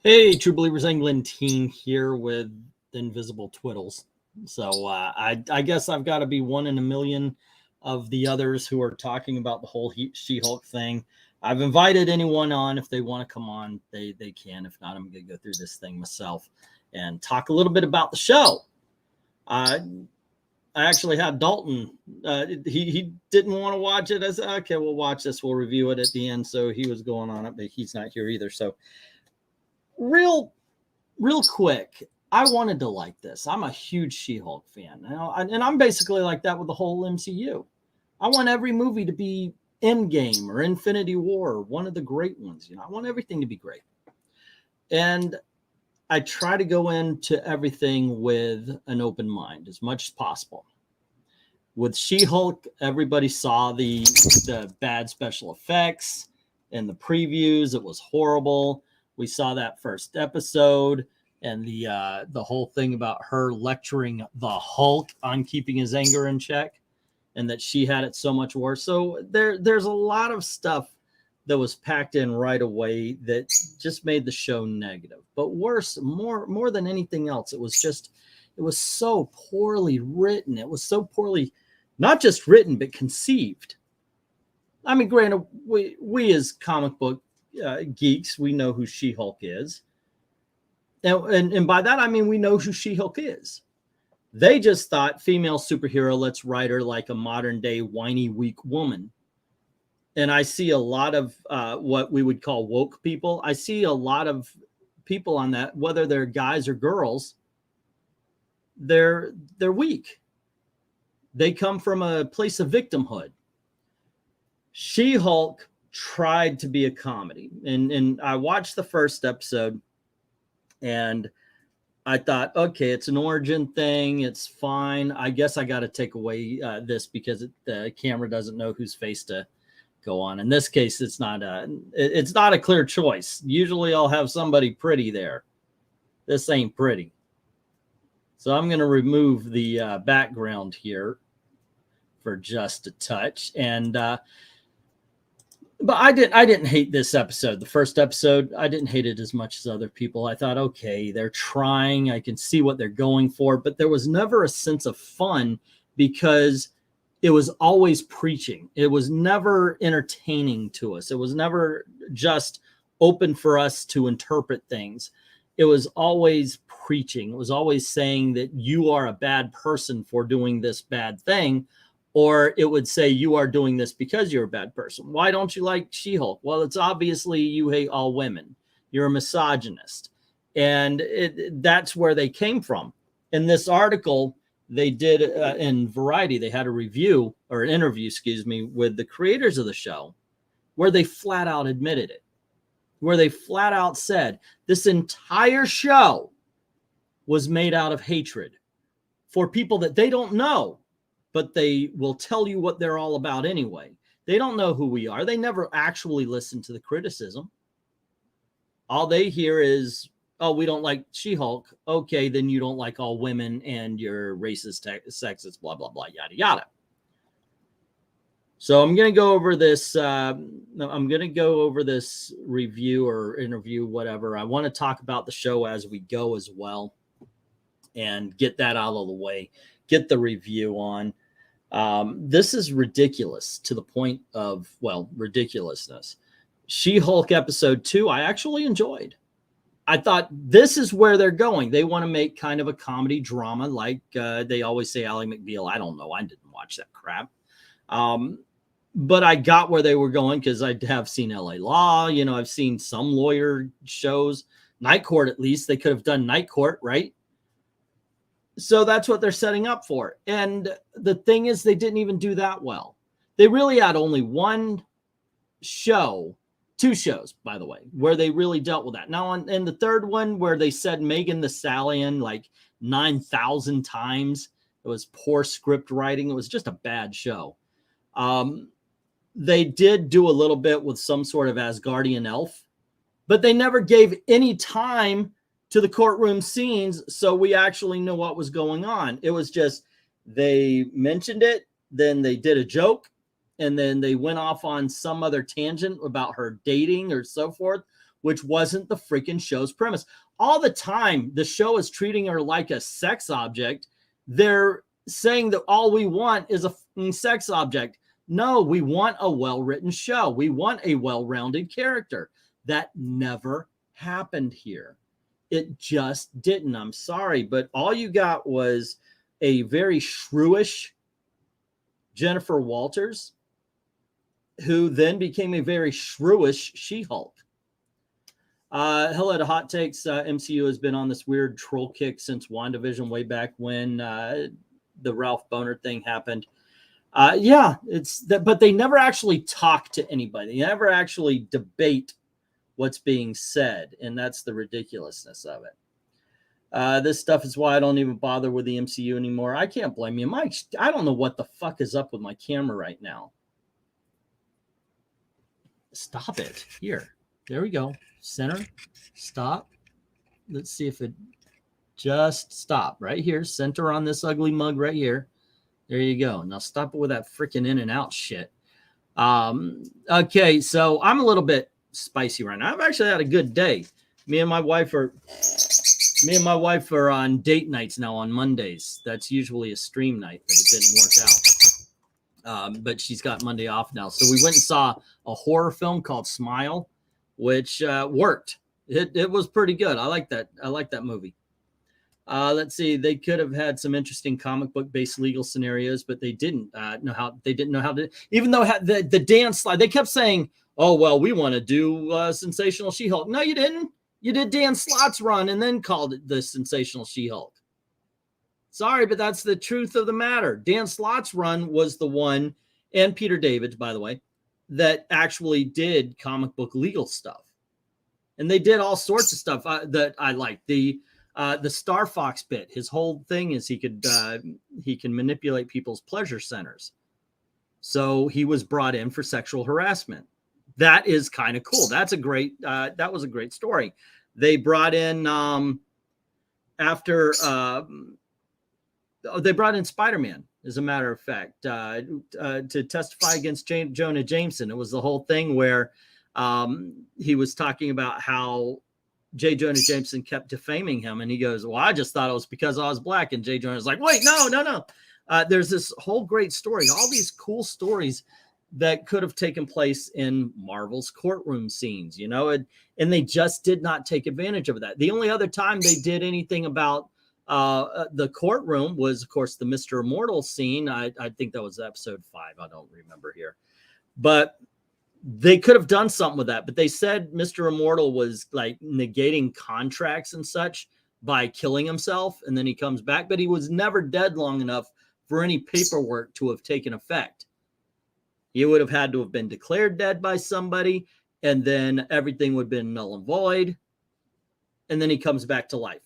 Hey, True Believers England team here with Invisible Twiddles. So I guess I've got to be one in a million of the others who are talking about the whole She-Hulk thing. I've invited anyone on. If they want to come on, they can. If not, I'm going to go through this thing myself and talk a little bit about the show. I actually had Dalton. He didn't want to watch it. I said, okay, we'll watch this. We'll review it at the end. So he was going on it, but he's not here either. So real quick, I wanted to like this. I'm a huge She-Hulk fan, and I'm basically like that with the whole MCU. I want every movie to be Endgame or Infinity War, or one of the great ones. I want everything to be great, and I try to go into everything with an open mind as much as possible. With She-Hulk, everybody saw the bad special effects and the previews. It was horrible. We saw that first episode and the whole thing about her lecturing the Hulk on keeping his anger in check, and that she had it so much worse. So there's a lot of stuff that was packed in right away that just made the show negative. But worse, more than anything else, it was so poorly written. It was so poorly, not just written, but conceived. I mean, granted, we as comic book geeks, we know who She-Hulk is. And by that, I mean, we know who She-Hulk is. They just thought female superhero, let's write her like a modern day whiny, weak woman. And I see a lot of what we would call woke people. I see a lot of people on that, whether they're guys or girls, they're weak. They come from a place of victimhood. She-Hulk tried to be a comedy. And I watched the first episode, and I thought, okay, it's an origin thing. It's fine. I guess I got to take away this because the camera doesn't know whose face to go on. In this case, it's not a clear choice. Usually I'll have somebody pretty there. This ain't pretty. So I'm going to remove the background here for just a touch. And but I didn't hate this episode. The first episode, I didn't hate it as much as other people. I thought, okay, they're trying. I can see what they're going for. But there was never a sense of fun because it was always preaching. It was never entertaining to us. It was never just open for us to interpret things. It was always preaching. It was always saying that you are a bad person for doing this bad thing. Or it would say you are doing this because you're a bad person. Why don't you like She-Hulk? Well, it's obviously you hate all women. You're a misogynist. And that's where they came from. In this article, they did in Variety, they had a review or an interview, with the creators of the show where they flat out admitted it, where they flat out said this entire show was made out of hatred for people that they don't know, but they will tell you what they're all about anyway. They don't know who we are. They never actually listen to the criticism. All they hear is, oh, we don't like She-Hulk. Okay, then you don't like all women and you're racist, sexist, blah, blah, blah, yada, yada. So I'm going to go over this. I'm going to go over this review or interview, whatever. I want to talk about the show as we go as well and get that out of the way, get the review on. This is ridiculous to the point of, well, ridiculousness. She-Hulk episode 2, I actually enjoyed. I thought this is where they're going. They want to make kind of a comedy drama like they always say Ally McBeal. I don't know. I didn't watch that crap. But I got where they were going because I have seen LA Law. I've seen some lawyer shows. Night Court, at least. They could have done Night Court, right? So that's what they're setting up for. And the thing is, they didn't even do that well. They really had only one show, 2 shows, by the way, where they really dealt with that. Now, in the third one, where they said Megan Thee Stallion like 9,000 times, it was poor script writing. It was just a bad show. They did do a little bit with some sort of Asgardian elf, but they never gave any time to the courtroom scenes, so we actually knew what was going on. It was just they mentioned it, then they did a joke, and then they went off on some other tangent about her dating or so forth. which wasn't the freaking show's premise. All the time, the show is treating her like a sex object. They're saying that all we want is a sex object. No, we want a well-written show. We want a well-rounded character. That never happened here. It just didn't. I'm sorry, but all you got was a very shrewish Jennifer Walters, who then became a very shrewish She-Hulk. Hello to Hot Takes. MCU has been on this weird troll kick since WandaVision, way back when the Ralph Boner thing happened. Yeah, it's that, but they never actually talk to anybody. They never actually debate what's being said, and that's the ridiculousness of it. This stuff is why I don't even bother with the MCU anymore. I can't blame you, Mike. I don't know what the fuck is up with my camera right now. Stop it. Here. There we go. Center. Stop. Let's see if it just stop right here. Center on this ugly mug right here. There you go. Now stop it with that freaking in and out shit. Okay, so I'm a little bit spicy right now. I've actually had a good day. Me and my wife are on date nights now on Mondays. That's usually a stream night, but it didn't work out. But she's got Monday off now. So we went and saw a horror film called Smile, which worked. It was pretty good. I like that. I like that movie. Let's see. They could have had some interesting comic book based legal scenarios, but they didn't know how. They didn't know how to. Even though the dance slide, they kept saying, "Oh well, we want to do Sensational She-Hulk." No, you didn't. You did Dan Slott's run and then called it the Sensational She-Hulk. Sorry, but that's the truth of the matter. Dan Slott's run was the one, and Peter David's, by the way, that actually did comic book legal stuff, and they did all sorts of stuff that I liked. The Star Fox bit, his whole thing is he can manipulate people's pleasure centers. So he was brought in for sexual harassment. That is kind of cool. That's a great, that was a great story. They brought in, they brought in Spider-Man, as a matter of fact, to testify against Jonah Jameson. It was the whole thing where he was talking about how J. Jonah Jameson kept defaming him. And he goes, well, I just thought it was because I was black. And J. Jonah's like, wait, no. There's this whole great story, all these cool stories that could have taken place in Marvel's courtroom scenes, you know, and they just did not take advantage of that. The only other time they did anything about the courtroom was, of course, the Mr. Immortal scene. I think that was episode 5. I don't remember here, but they could have done something with that. But they said Mr. Immortal was like negating contracts and such by killing himself, and then he comes back, but he was never dead long enough for any paperwork to have taken effect. He would have had to have been declared dead by somebody, and then everything would have been null and void, and then he comes back to life.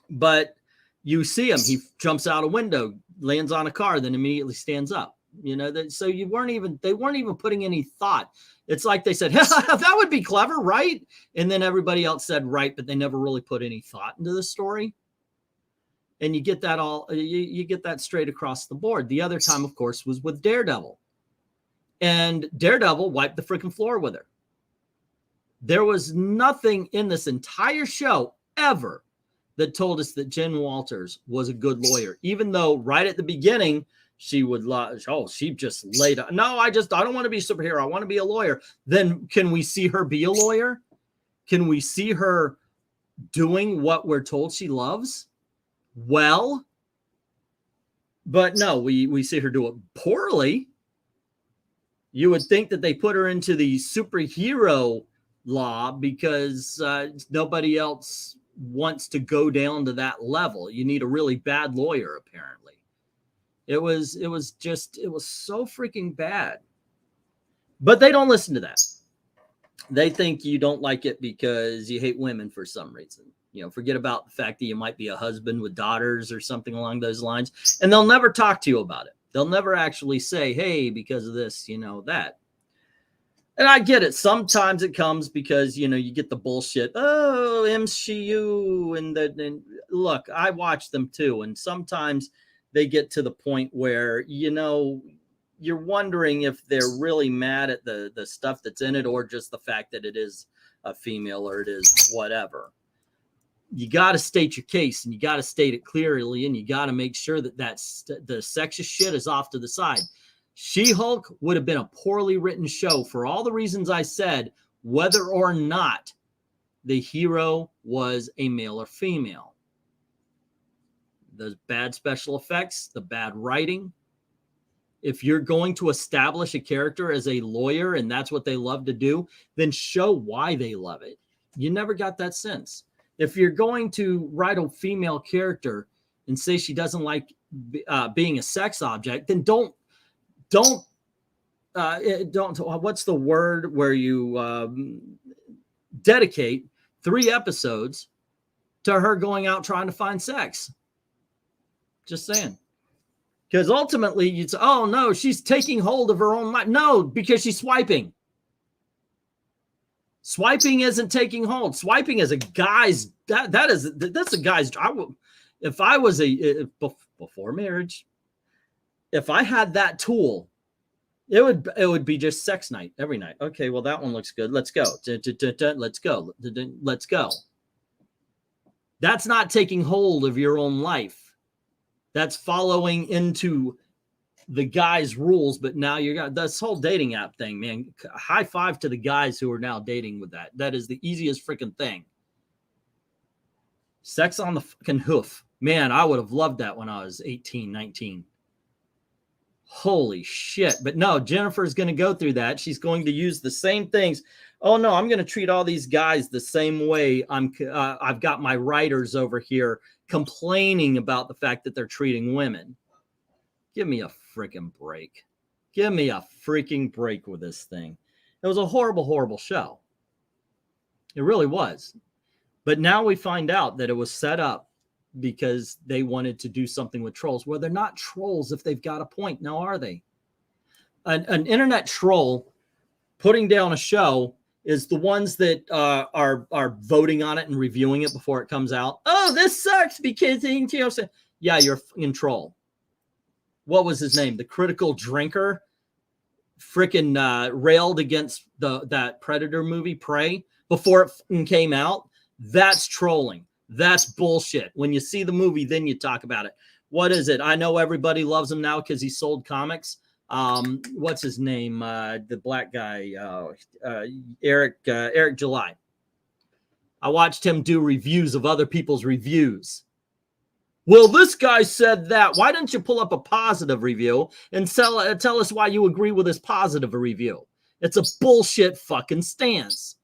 But you see him, he jumps out a window, lands on a car, then immediately stands up. You know, so they weren't even putting any thought. It's like they said, that would be clever, right? And then everybody else said right, but they never really put any thought into the story. And you get that you get that straight across the board. The other time, of course, was with Daredevil. And Daredevil wiped the freaking floor with her. There was nothing in this entire show ever that told us that Jen Walters was a good lawyer, even though right at the beginning, she would she just laid out. No, I don't want to be a superhero. I want to be a lawyer. Then can we see her be a lawyer? Can we see her doing what we're told she loves? Well, but no, we see her do it poorly. You would think that they put her into the superhero law because nobody else wants to go down to that level. You need a really bad lawyer, apparently. It was so freaking bad. But they don't listen to that. They think you don't like it because you hate women for some reason. You know, forget about the fact that you might be a husband with daughters or something along those lines. And they'll never talk to you about it. They'll never actually say, hey, because of this, you know, that. And I get it. Sometimes it comes because, you know, you get the bullshit. Oh, MCU. And look, I watch them too. And sometimes they get to the point where, you know, you're wondering if they're really mad at the stuff that's in it or just the fact that it is a female or it is whatever. You got to state your case, and you got to state it clearly, and you got to make sure that the sexist shit is off to the side. She-Hulk would have been a poorly written show for all the reasons I said, whether or not the hero was a male or female. The bad special effects, the bad writing. If you're going to establish a character as a lawyer and that's what they love to do, then show why they love it. You never got that sense. If you're going to write a female character and say she doesn't like being a sex object, then don't what's the word where you dedicate 3 episodes to her going out trying to find sex. Just saying. Because ultimately you'd say, oh no, she's taking hold of her own life. No, because she's swiping. Swiping isn't taking hold. Swiping is a guy's, that's a guy's, if I was before marriage, if I had that tool, it would be just sex night every night. Okay, well, that one looks good. Let's go. Let's go. Let's go. That's not taking hold of your own life. That's following into the guy's rules. But now you got this whole dating app thing, man. High five to the guys who are now dating with that. That is the easiest freaking thing. Sex on the fucking hoof. Man, I would have loved that when I was 18, 19. Holy shit. But no, Jennifer's going to go through that. She's going to use the same things. Oh no, I'm going to treat all these guys the same way. I've got my writers over here complaining about the fact that they're treating women. Give me a freaking break. Give me a freaking break with this thing. It was a horrible, horrible show. It really was. But now we find out that it was set up because they wanted to do something with trolls. Well, they're not trolls if they've got a point. Now, are they? An internet troll putting down a show is the ones that are voting on it and reviewing it before it comes out. Oh, this sucks because, yeah, you're a fucking troll. What was his name? The Critical Drinker freaking railed against that Predator movie, Prey, before it came out. That's trolling. That's bullshit. When you see the movie, then you talk about it. What is it? I know everybody loves him now because he sold comics. What's his name? The black guy, Eric July. I watched him do reviews of other people's reviews. Well, this guy said that. Why don't you pull up a positive review and tell us why you agree with this positive review? It's a bullshit fucking stance.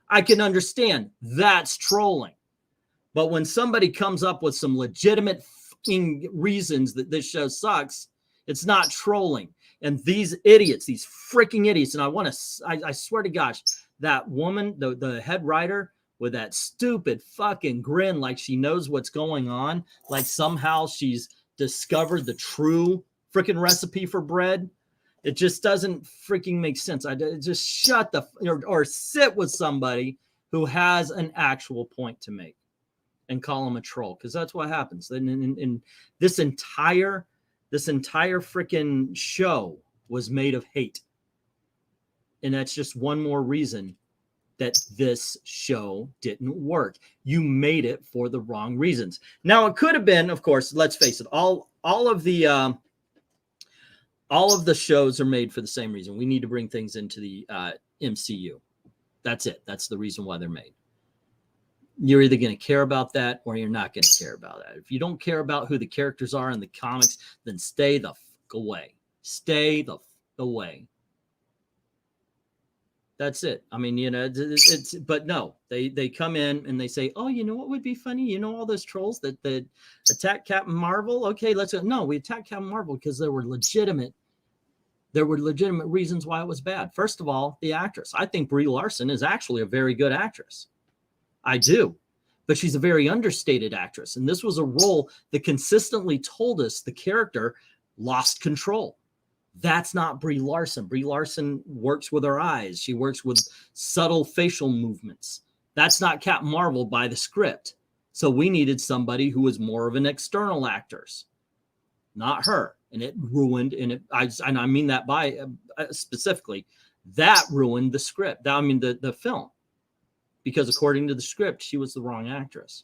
I can understand that's trolling. But when somebody comes up with some legitimate fucking reasons that this show sucks, it's not trolling. And these idiots, these freaking idiots, and I swear to gosh, that woman, the head writer with that stupid fucking grin like she knows what's going on, like somehow she's discovered the true freaking recipe for bread. It just doesn't freaking make sense. Just shut the, or sit with somebody who has an actual point to make and call him a troll, because that's what happens. And this entire freaking show was made of hate. And that's just one more reason that this show didn't work. You made it for the wrong reasons. Now, it could have been, of course, let's face it, all of the shows are made for the same reason. We need to bring things into the MCU. That's it. That's the reason why they're made. You're either going to care about that or you're not going to care about that. If you don't care about who the characters are in the comics, then stay the fuck away. Stay the fuck away. That's it. I mean, it's but no, they come in and they say, oh, you know what would be funny? You know, all those trolls that attack Captain Marvel. Okay, let's go. No, we attacked Captain Marvel because there were legitimate reasons why it was bad. First of all, the actress. I think Brie Larson is actually a very good actress. I do. But she's a very understated actress. And this was a role that consistently told us the character lost control. That's not Brie Larson. Brie Larson works with her eyes. She works with subtle facial movements. That's not Captain Marvel by the script. So we needed somebody who was more of an external actress, not her. And it ruined, and I mean that by specifically, that ruined the script. I mean, the film. because according to the script, she was the wrong actress.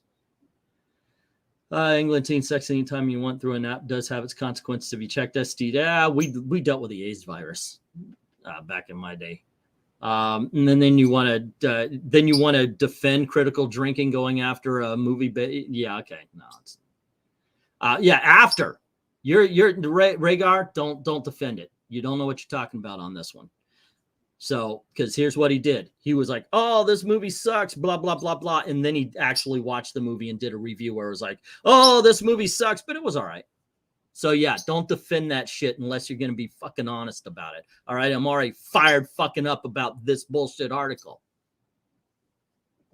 England teen sex anytime you want through an app does have its consequences if you checked STD. Yeah, we dealt with the AIDS virus back in my day. And then you want to defend critical drinking going after a movie. Yeah, okay, no, it's yeah. After you're Rhaegar, don't defend it. You don't know what you're talking about on this one. So, because here's what he did. He was like, oh, this movie sucks, blah, blah, blah, blah. And then he actually watched the movie and did a review where it was like, oh, this movie sucks, but it was all right. So, yeah, don't defend that shit unless you're going to be fucking honest about it. All right, I'm already fired fucking up about this bullshit article.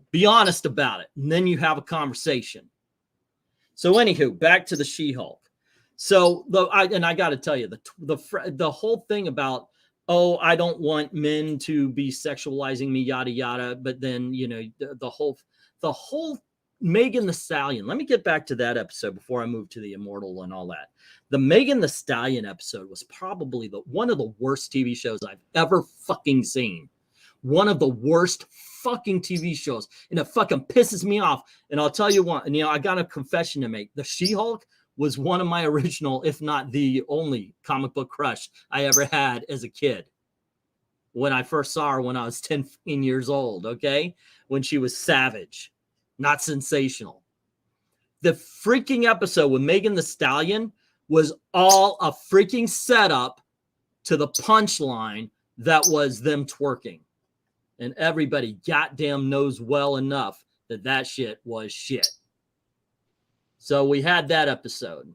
Be honest about it, and then you have a conversation. So, anywho, back to the She-Hulk. So, I got to tell you, the whole thing about, oh, I don't want men to be sexualizing me, yada, yada. But then, you know, the whole Megan Thee Stallion. Let me get back to that episode before I move to the Immortal and all that. The Megan Thee Stallion episode was probably one of the worst TV shows I've ever fucking seen. One of the worst fucking TV shows. And it fucking pisses me off. And I'll tell you what, and you know, I got a confession to make. The She-Hulk was one of my original, if not the only comic book crush I ever had as a kid. When I first saw her when I was 10 years old, okay? When she was savage, not sensational. The freaking episode with Megan Thee Stallion was all a freaking setup to the punchline that was them twerking. And everybody goddamn knows well enough that that shit was shit. So we had that episode.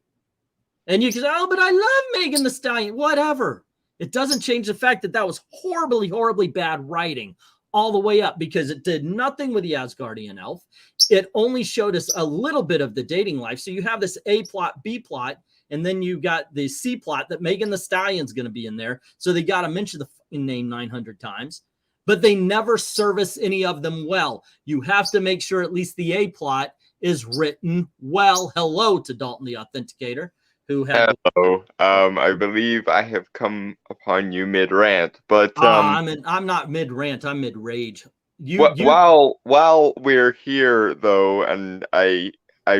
And you can say, oh, but I love Megan Thee Stallion. Whatever. It doesn't change the fact that that was horribly, horribly bad writing all the way up because it did nothing with the Asgardian elf. It only showed us a little bit of the dating life. So you have this A plot, B plot, and then you got the C plot that Megan Thee Stallion's going to be in there. So they got to mention the fucking name 900 times. But they never service any of them well. You have to make sure at least the A plot is written well. Hello to Dalton the Authenticator, who had. Hello. I believe I have come upon you mid rant, but I'm not mid rant. I'm mid rage. While we're here though, and I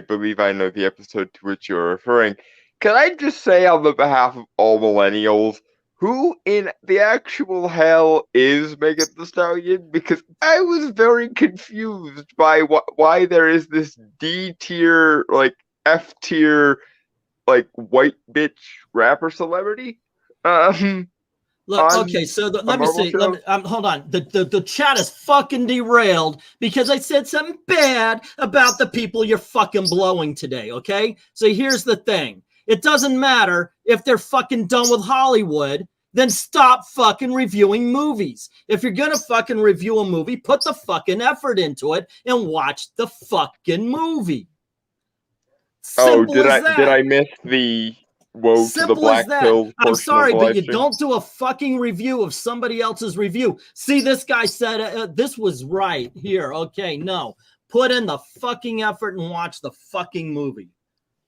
believe I know the episode to which you're referring. Can I just say on the behalf of all millennials, who in the actual hell is Megan Thee Stallion? Because I was very confused by why there is this D tier, like F tier, like white bitch rapper celebrity. Look, okay, so let me see. Hold on. The chat is fucking derailed because I said something bad about the people you're fucking blowing today, okay? So here's the thing. It doesn't matter if they're fucking done with Hollywood, then stop fucking reviewing movies. If you're gonna fucking review a movie, put the fucking effort into it and watch the fucking movie. Simple did I miss the woe to the black pill? I'm sorry, but you don't do a fucking review of somebody else's review. See, this guy said this was right here. Okay, no. Put in the fucking effort and watch the fucking movie.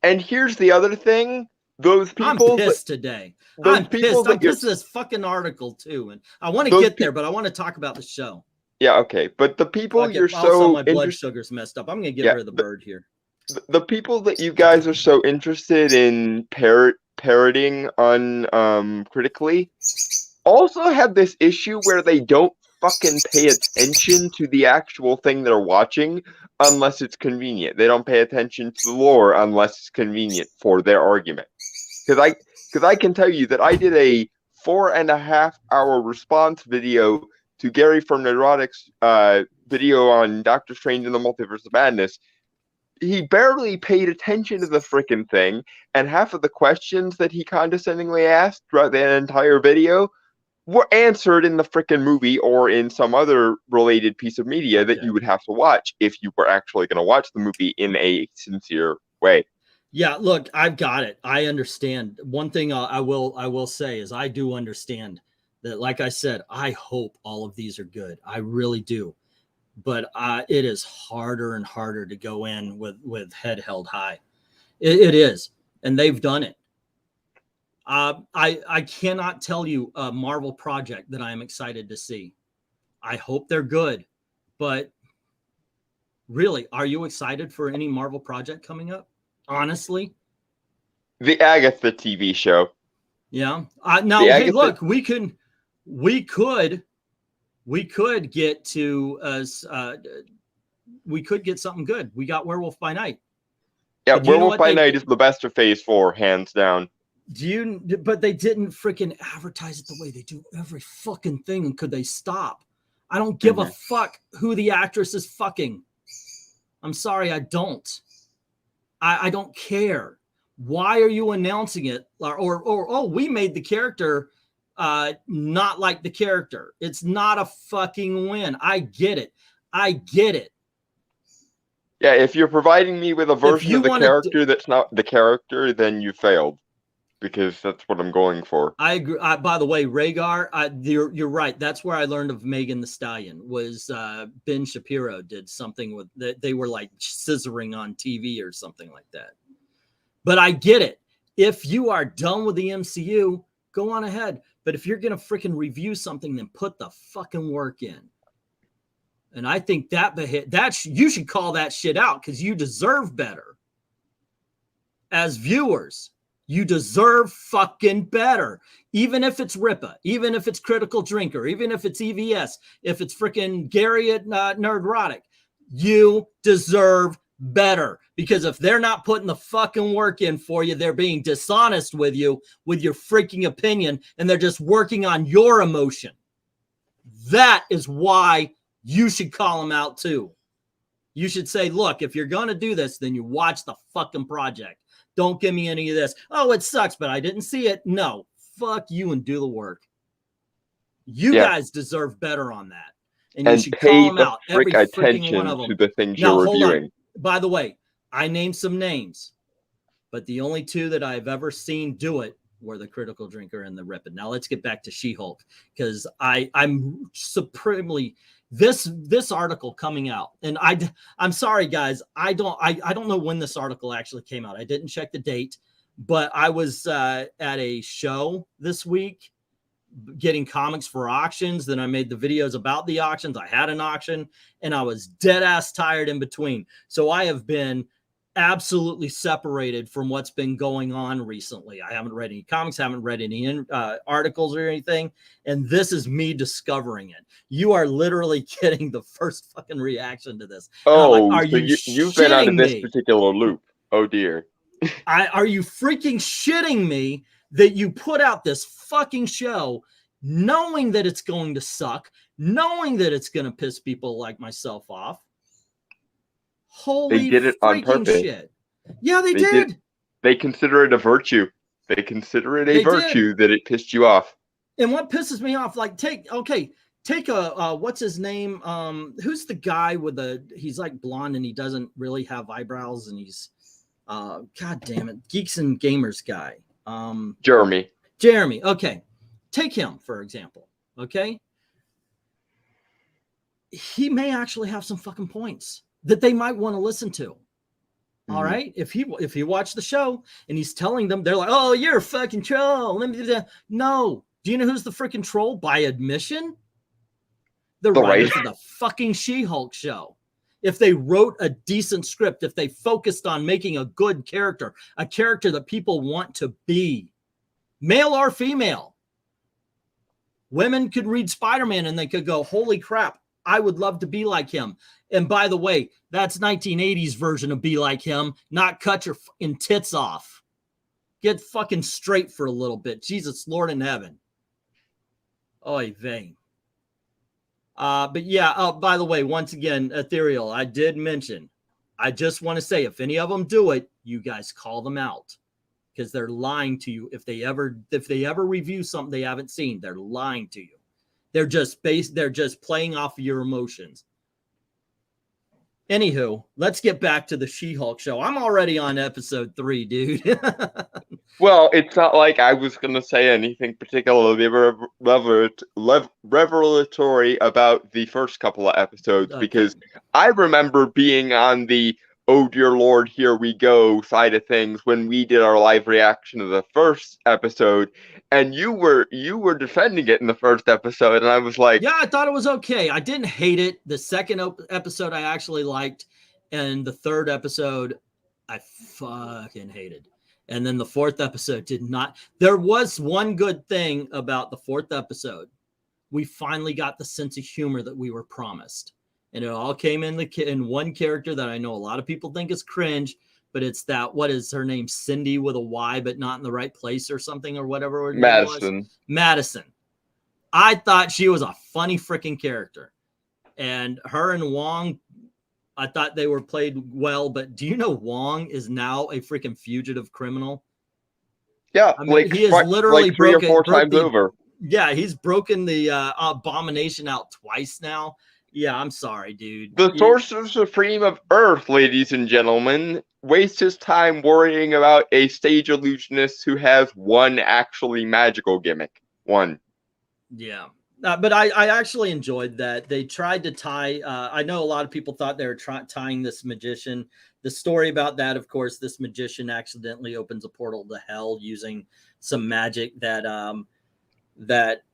And here's the other thing. Those people. I'm pissed today. I'm pissed. I'm pissed at this fucking article too. And I want to get there, but I want to talk about the show. Yeah, okay. But the people you're also, my blood sugar's messed up. I'm going to get rid of the bird here. The people that you guys are so interested in parroting on critically also have this issue where they don't fucking pay attention to the actual thing they're watching unless it's convenient. They don't pay attention to the lore unless it's convenient for their argument. Because I can tell you that I did a 4.5-hour response video to Gary from Neurotic's video on Doctor Strange in the Multiverse of Madness. He barely paid attention to the frickin' thing, and half of the questions that he condescendingly asked throughout the entire video were answered in the frickin' movie or in some other related piece of media that you would have to watch if you were actually going to watch the movie in a sincere way. Yeah, look, I've got it. I understand. One thing I will say is I do understand that, like I said, I hope all of these are good. I really do. But it is harder and harder to go in with head held high. It is. And they've done it. I cannot tell you a Marvel project that I am excited to see. I hope they're good, but Really, are you excited for any Marvel project coming up? Honestly? The Agatha TV show. Yeah. Now, The hey, Agatha- look, we could get to we could get something good. We got Werewolf by Night. Yeah, But you know Werewolf what by they Night did? is the best of Phase 4, hands down. But they didn't freaking advertise it the way they do every fucking thing. And could they stop? I don't give a fuck who the actress is fucking. I'm sorry, I don't. I don't care. Why are you announcing it? Or oh, we made the character not like the character. It's not a fucking win. I get it. I get it. Yeah, if you're providing me with a version of the character that's not the character, then you failed. Because that's what I'm going for. I agree. By the way, Rhaegar, you're right. That's where I learned of Megan Thee Stallion. Was Ben Shapiro did something with they were like scissoring on TV or something like that. But I get it. If you are done with the MCU, go on ahead. But if you're gonna freaking review something, then put the fucking work in. And I think that you should call that shit out because you deserve better. As viewers. You deserve fucking better. Even if it's Ripa, even if it's Critical Drinker, even if it's EVS, if it's freaking Gary at Nerdrotic, you deserve better. Because if they're not putting the fucking work in for you, they're being dishonest with you with your freaking opinion, and they're just working on your emotion. That is why you should call them out too. You should say, look, if you're going to do this, then you watch the fucking project. Don't give me any of this. Oh, it sucks, but I didn't see it. No, fuck you and do the work. You guys deserve better on that. And you should call them out. Every freaking one of them. To the things now, you're hold reviewing. on. By the way, I named some names, but the only two that I've ever seen do it were the Critical Drinker and the Ripid. Now let's get back to She-Hulk because I'm supremely... This article coming out, and I'm sorry guys, I don't know when this article actually came out. I didn't check the date, but I was at a show this week getting comics for auctions. Then I made the videos about the auctions. I had an auction and I was dead ass tired in between. So I have been absolutely separated from what's been going on recently. I haven't read any comics, haven't read any articles or anything, and this is me discovering it. You are literally getting the first fucking reaction to this. Oh, like, you've been out of this particular loop. Oh dear. Are you freaking shitting me that you put out this fucking show knowing that it's going to suck, knowing that it's going to piss people like myself off? Holy they did it on purpose. Shit. Yeah, they did. They consider it a virtue. They consider it a virtue that it pissed you off. And what pisses me off, like, take a what's his name? Who's the guy with he's like blonde and he doesn't really have eyebrows and he's god damn it, Geeks and Gamers guy. Jeremy. Okay. Take him, for example. Okay. He may actually have some fucking points that they might want to listen to. All right. If he watched the show and he's telling them, they're like, oh, you're a fucking troll. Let me do that. No. Do you know who's the freaking troll by admission? The writers of the fucking She-Hulk show. If they wrote a decent script, if they focused on making a good character, a character that people want to be, male or female, women could read Spider-Man and they could go, holy crap, I would love to be like him. And by the way, that's 1980s version of be like him, not cut your fucking tits off. Get fucking straight for a little bit. Jesus, Lord in heaven. Oy vey. But yeah, by the way, once again, Ethereal, I did mention, I just want to say, if any of them do it, you guys call them out because they're lying to you. If they ever review something they haven't seen, they're lying to you. They're just playing off of your emotions. Anywho, let's get back to the She-Hulk show. I'm already on episode 3, dude. Well, it's not like I was going to say anything particularly revelatory about the first couple of episodes, because I remember being on the oh dear Lord, here we go side of things when we did our live reaction of the first episode, and you were defending it in the first episode, and I was like, yeah, I thought it was okay. I didn't hate it. The second episode I actually liked. And the third episode, I fucking hated. And then the fourth episode did not. There was one good thing about the fourth episode. We finally got the sense of humor that we were promised. And it all came in one character that I know a lot of people think is cringe, but it's that, what is her name? Cindy with a Y, but not in the right place or something or whatever her name was. Madison. I thought she was a funny freaking character. And her and Wong, I thought they were played well, but do you know Wong is now a freaking fugitive criminal? Yeah, I mean, he is literally like 3 or 4 times over. Yeah, he's broken the abomination out twice now. Yeah, I'm sorry, dude. The Sorcerer Supreme of Earth, ladies and gentlemen, wastes his time worrying about a stage illusionist who has one actually magical gimmick. One. Yeah. But I actually enjoyed that. They tried to tie, I know a lot of people thought they were tying this magician. The story about that, of course, this magician accidentally opens a portal to hell using some magic that that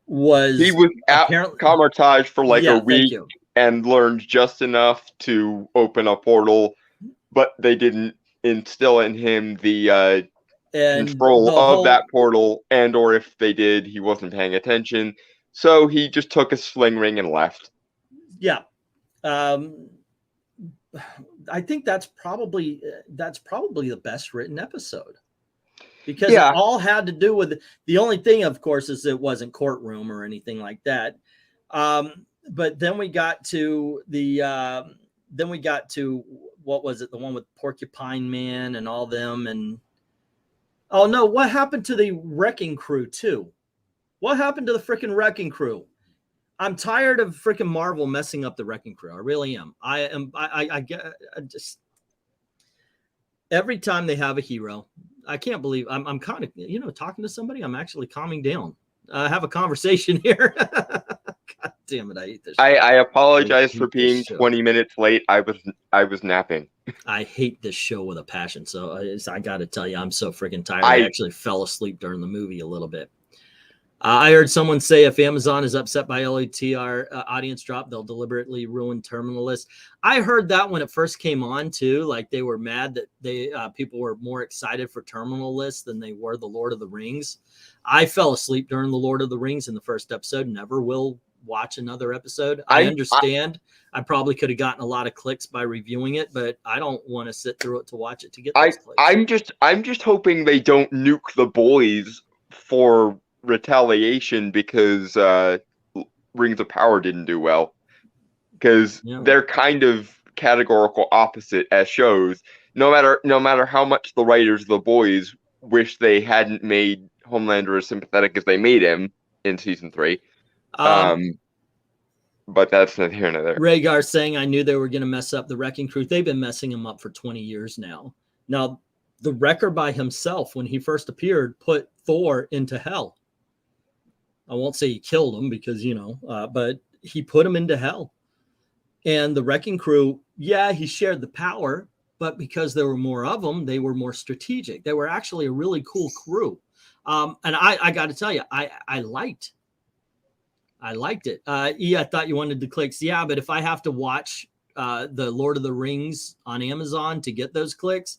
was... He was traumatized for like a week and learned just enough to open a portal, but they didn't instill in him the control of that portal, and or if they did, he wasn't paying attention, so he just took a sling ring and left. Yeah. I think that's probably the best written episode, because it all had to do with the only thing, of course, is it wasn't courtroom or anything like that. But then we got to what was it, the one with Porcupine Man and all them, and oh no, what happened to the Wrecking Crew too? What happened to the freaking Wrecking Crew? I'm tired of freaking Marvel messing up the Wrecking Crew. I really am. I just, every time they have a hero, I can't believe I'm kind of, you know, talking to somebody. I'm actually calming down. Have a conversation here. God damn it. I hate this show. I apologize for being 20 minutes late. I was napping. I hate this show with a passion. So I got to tell you, I'm so freaking tired. I actually fell asleep during the movie a little bit. I heard someone say if Amazon is upset by LATR audience drop, they'll deliberately ruin Terminal List. I heard that when it first came on too. Like they were mad that people were more excited for Terminal List than they were the Lord of the Rings. I fell asleep during the Lord of the Rings in the first episode. Never will watch another episode. I understand. I probably could have gotten a lot of clicks by reviewing it, but I don't want to sit through it to watch it to get those clicks. I'm just hoping they don't nuke the boys for retaliation because Rings of Power didn't do well, because they're kind of categorical opposite as shows. No matter how much the writers of the boys wish they hadn't made Homelander as sympathetic as they made him in season 3. But that's neither here nor there. Rhaegar saying, I knew they were going to mess up the Wrecking Crew. They've been messing him up for 20 years now. Now, the Wrecker by himself, when he first appeared, put Thor into hell. I won't say he killed him because, you know, but he put him into hell. And the Wrecking Crew, yeah, he shared the power, but because there were more of them, they were more strategic. They were actually a really cool crew. And I got to tell you, I liked it. I thought you wanted the clicks. Yeah, but if I have to watch the Lord of the Rings on Amazon to get those clicks,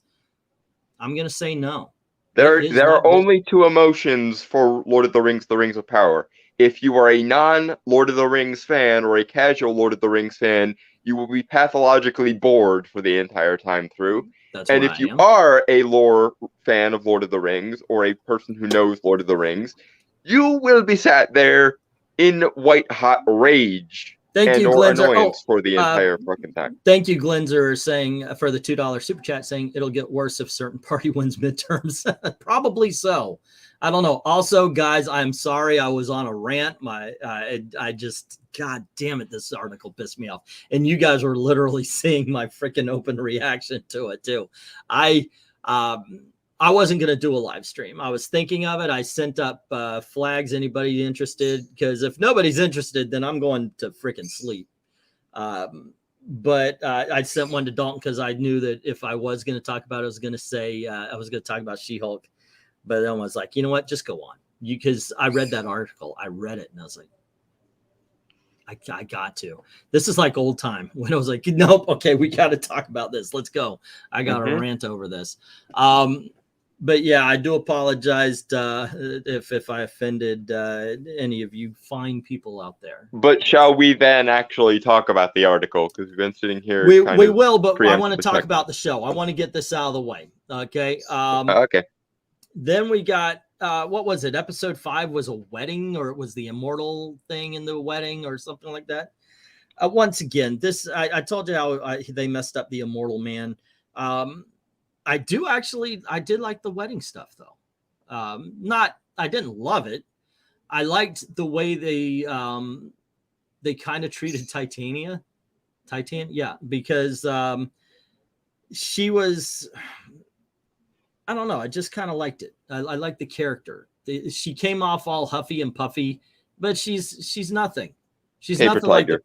I'm going to say no. There are only 2 emotions for Lord of the Rings of Power. If you are a non-Lord of the Rings fan or a casual Lord of the Rings fan, you will be pathologically bored for the entire time through. And if you are a lore fan of Lord of the Rings or a person who knows Lord of the Rings, you will be sat there in white-hot rage annoyance for the entire fucking time. Thank you, Glenzer, saying for the $2 super chat, saying it'll get worse if certain party wins midterms. Probably so. I don't know. Also, guys, I'm sorry I was on a rant. I just, God damn it, this article pissed me off. And you guys were literally seeing my freaking open reaction to it too. I wasn't going to do a live stream. I was thinking of it. I sent up flags. Anybody interested? Because if nobody's interested, then I'm going to freaking sleep. But I sent one to Dalton because I knew that if I was going to talk about it, I was going to say I was going to talk about She-Hulk. But then I was like, you know what? Just go on. Because I read that article. I read it and I was like, I got to. This is like old time when I was like, nope, okay, we got to talk about this. Let's go. I got to rant over this. But yeah, I do apologize if I offended any of you fine people out there. But shall we then actually talk about the article? Because we've been sitting here. We will, but I want to talk about the show. I want to get this out of the way. Okay. Okay. Then we got what was it? Episode 5 was a wedding, or it was the immortal thing in the wedding, or something like that. Once again, this I told you how they messed up the immortal man. I did like the wedding stuff though. I didn't love it. I liked the way they kind of treated Titan, yeah, because she was, I don't know, I just kind of liked it. I liked the character. She came off all huffy and puffy, but she's nothing. She's Paper nothing like tiger.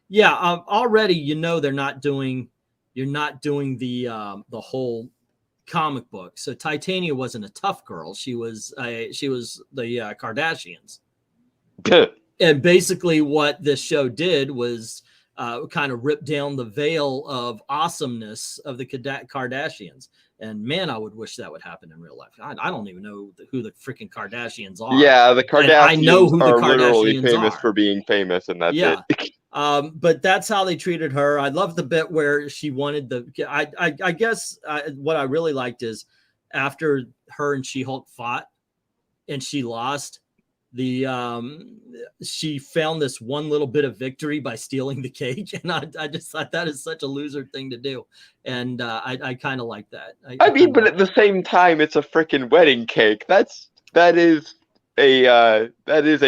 yeah. Already, they're not doing. You're not doing the whole comic book. So Titania wasn't a tough girl. She was the Kardashians. And basically what this show did was kind of rip down the veil of awesomeness of the Kardashians. And man, I would wish that would happen in real life. I don't even know who the freaking Kardashians are. Yeah, the Kardashians I know who the are Kardashians literally famous are. for being famous, and that's it. But that's how they treated her. I love the bit where she wanted I guess what I really liked is after her and She-Hulk fought and she lost, she found this one little bit of victory by stealing the cake, and I just thought that is such a loser thing to do, and I kind of like that. I mean, but at the same time, it's a freaking wedding cake. That is a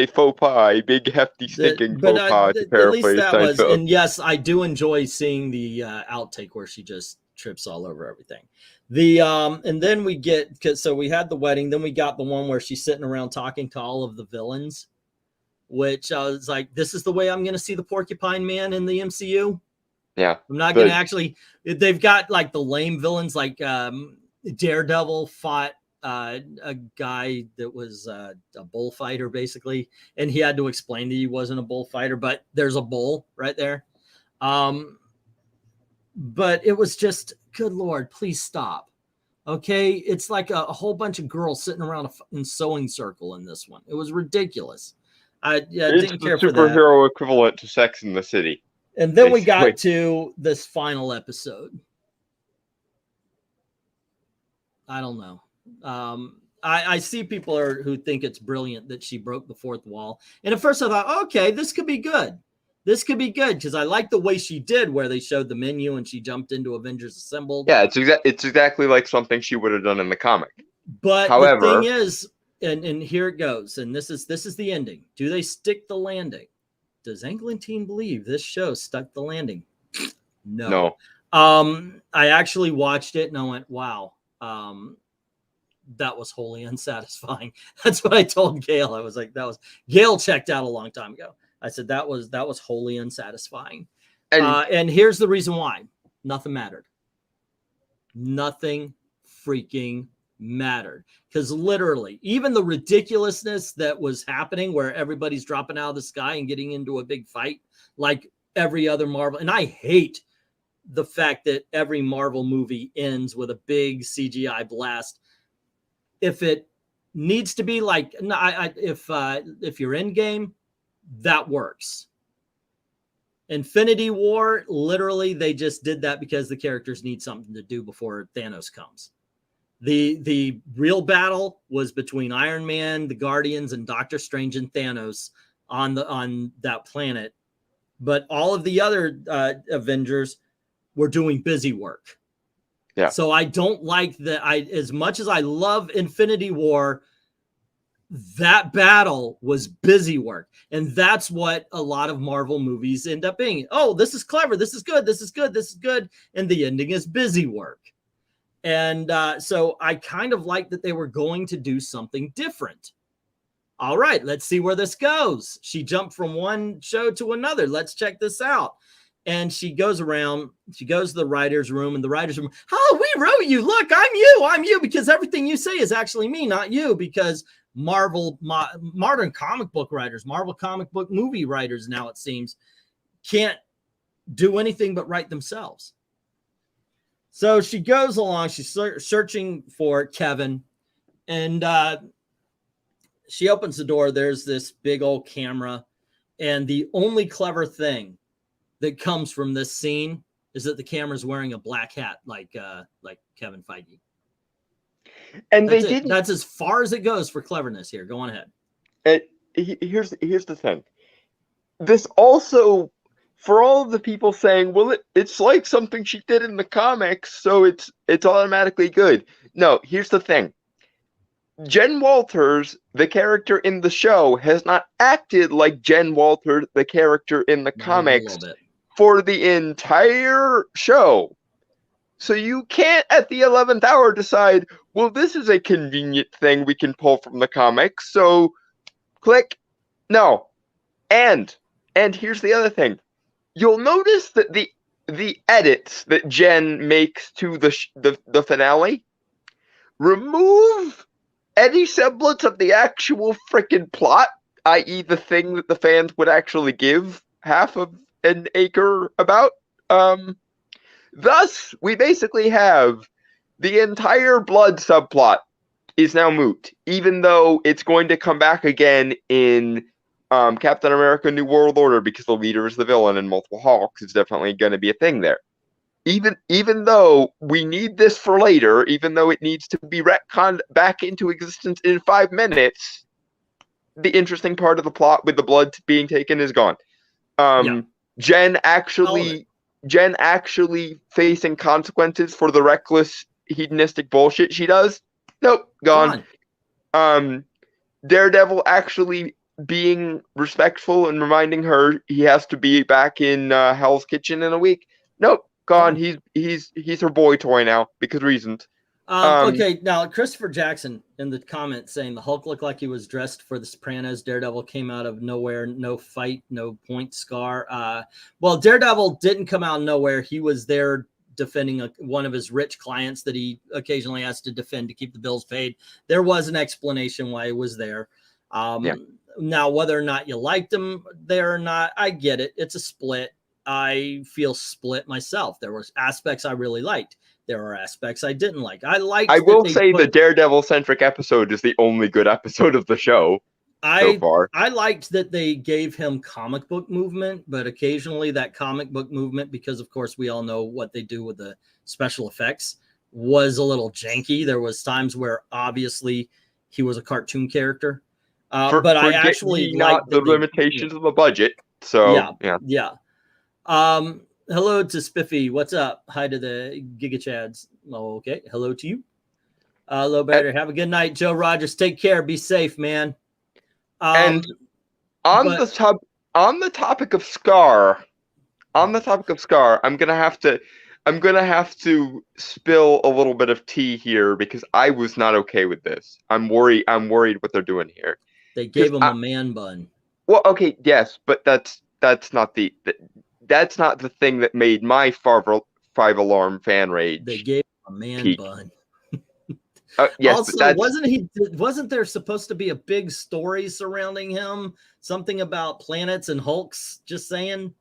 faux pas, a big hefty stinking faux pas. To paraphrase at least that was, Seinfeld. and yes, I do enjoy seeing the outtake where she just trips all over everything. And then we get, so we had the wedding, then we got the one where she's sitting around talking to all of the villains, which I was like, this is the way I'm going to see the Porcupine Man in the MCU. Yeah, I'm not going to actually. They've got like the lame villains, like Daredevil fought a guy that was a bullfighter basically, and he had to explain that he wasn't a bullfighter, but there's a bull right there. But it was just, good Lord, please stop. Okay, it's like a whole bunch of girls sitting around a fucking sewing circle in this one. It was ridiculous. I didn't care for that. It's the superhero equivalent to Sex in the City. And then we got to this final episode. I don't know. I see people who think it's brilliant that she broke the fourth wall. And at first I thought, okay, this could be good. This could be good because I like the way she did where they showed the menu and she jumped into Avengers Assembled. Yeah, it's exactly like something she would have done in the comic. But however, the thing is, and here it goes, and this is the ending. Do they stick the landing? Does Englentine believe this show stuck the landing? No. I actually watched it and I went, wow. That was wholly unsatisfying. That's what I told Gail. I was like, Gail checked out a long time ago. I said that was wholly unsatisfying. And here's the reason why. Nothing mattered. Nothing freaking mattered. Because literally, even the ridiculousness that was happening where everybody's dropping out of the sky and getting into a big fight like every other Marvel. And I hate the fact that every Marvel movie ends with a big CGI blast. If it needs to be like, if you're in game, that works. Infinity War, literally, they just did that because the characters need something to do before Thanos comes. The real battle was between Iron Man, the Guardians, and Doctor Strange and Thanos on that planet. But all of the other Avengers were doing busy work. Yeah. So I don't like that. As much as I love Infinity War, that battle was busy work. And that's what a lot of Marvel movies end up being. Oh, this is clever. This is good. This is good. This is good. And the ending is busy work. And so I kind of like that they were going to do something different. All right, let's see where this goes. She jumped from one show to another. Let's check this out. And she goes around, she goes to the writer's room, and the writer's room, oh, we wrote you. Look, I'm you, because everything you say is actually me, not you, because modern comic book writers, Marvel comic book movie writers now, it seems, can't do anything but write themselves. So she goes along, she's searching for Kevin, and she opens the door. There's this big old camera, and the only clever thing that comes from this scene is that the camera's wearing a black hat, like Kevin Feige. And that's as far as it goes for cleverness here. Go on ahead. Here's the thing. This also, for all of the people saying, well, it's like something she did in the comics, so it's automatically good. No, here's the thing. Jen Walters, the character in the show, has not acted like Jen Walters, the character in the comics, for the entire show. So you can't, at the 11th hour, decide, well, this is a convenient thing we can pull from the comics, so click. No. And here's the other thing. You'll notice that the edits that Jen makes to the finale remove any semblance of the actual freaking plot, i.e. the thing that the fans would actually give half of an acre about. Thus, we basically have the entire blood subplot is now moot, even though it's going to come back again in Captain America New World Order, because the leader is the villain and multiple Hulks is definitely going to be a thing there. Even though we need this for later, even though it needs to be retconned back into existence in 5 minutes, the interesting part of the plot with the blood being taken is gone. Jen actually facing consequences for the reckless, hedonistic bullshit she does? Nope, gone. Daredevil actually being respectful and reminding her he has to be back in Hell's Kitchen in a week? Nope, gone. He's her boy toy now because reasons. Okay, now Christopher Jackson in the comments saying the Hulk looked like he was dressed for The Sopranos. Daredevil came out of nowhere, no fight, no point scar. Well, Daredevil didn't come out of nowhere. He was there defending one of his rich clients that he occasionally has to defend to keep the bills paid. There was an explanation why he was there. Now, whether or not you liked him there or not, I get it. It's a split. I feel split myself. There was aspects I really liked. There are aspects I didn't like. I will say the Daredevil-centric episode is the only good episode of the show so far. I liked that they gave him comic book movement, but occasionally that comic book movement, because of course we all know what they do with the special effects, was a little janky. There was times where obviously he was a cartoon character. But I actually not the limitations of the budget. So yeah. Hello to Spiffy. What's up? Hi to the Giga Chads. Oh, okay. Hello to you. Hello, Better. Have a good night, Joe Rogers. Take care. Be safe, man. And on the topic of Scar, I'm gonna have to spill a little bit of tea here because I was not okay with this. I'm worried what they're doing here. They gave him a man bun. Well, okay, yes, but that's not the thing that made my 5 Alarm fan rage. They gave him a man peak. Bun. Yes, also, wasn't there supposed to be a big story surrounding him? Something about planets and Hulks? Just saying.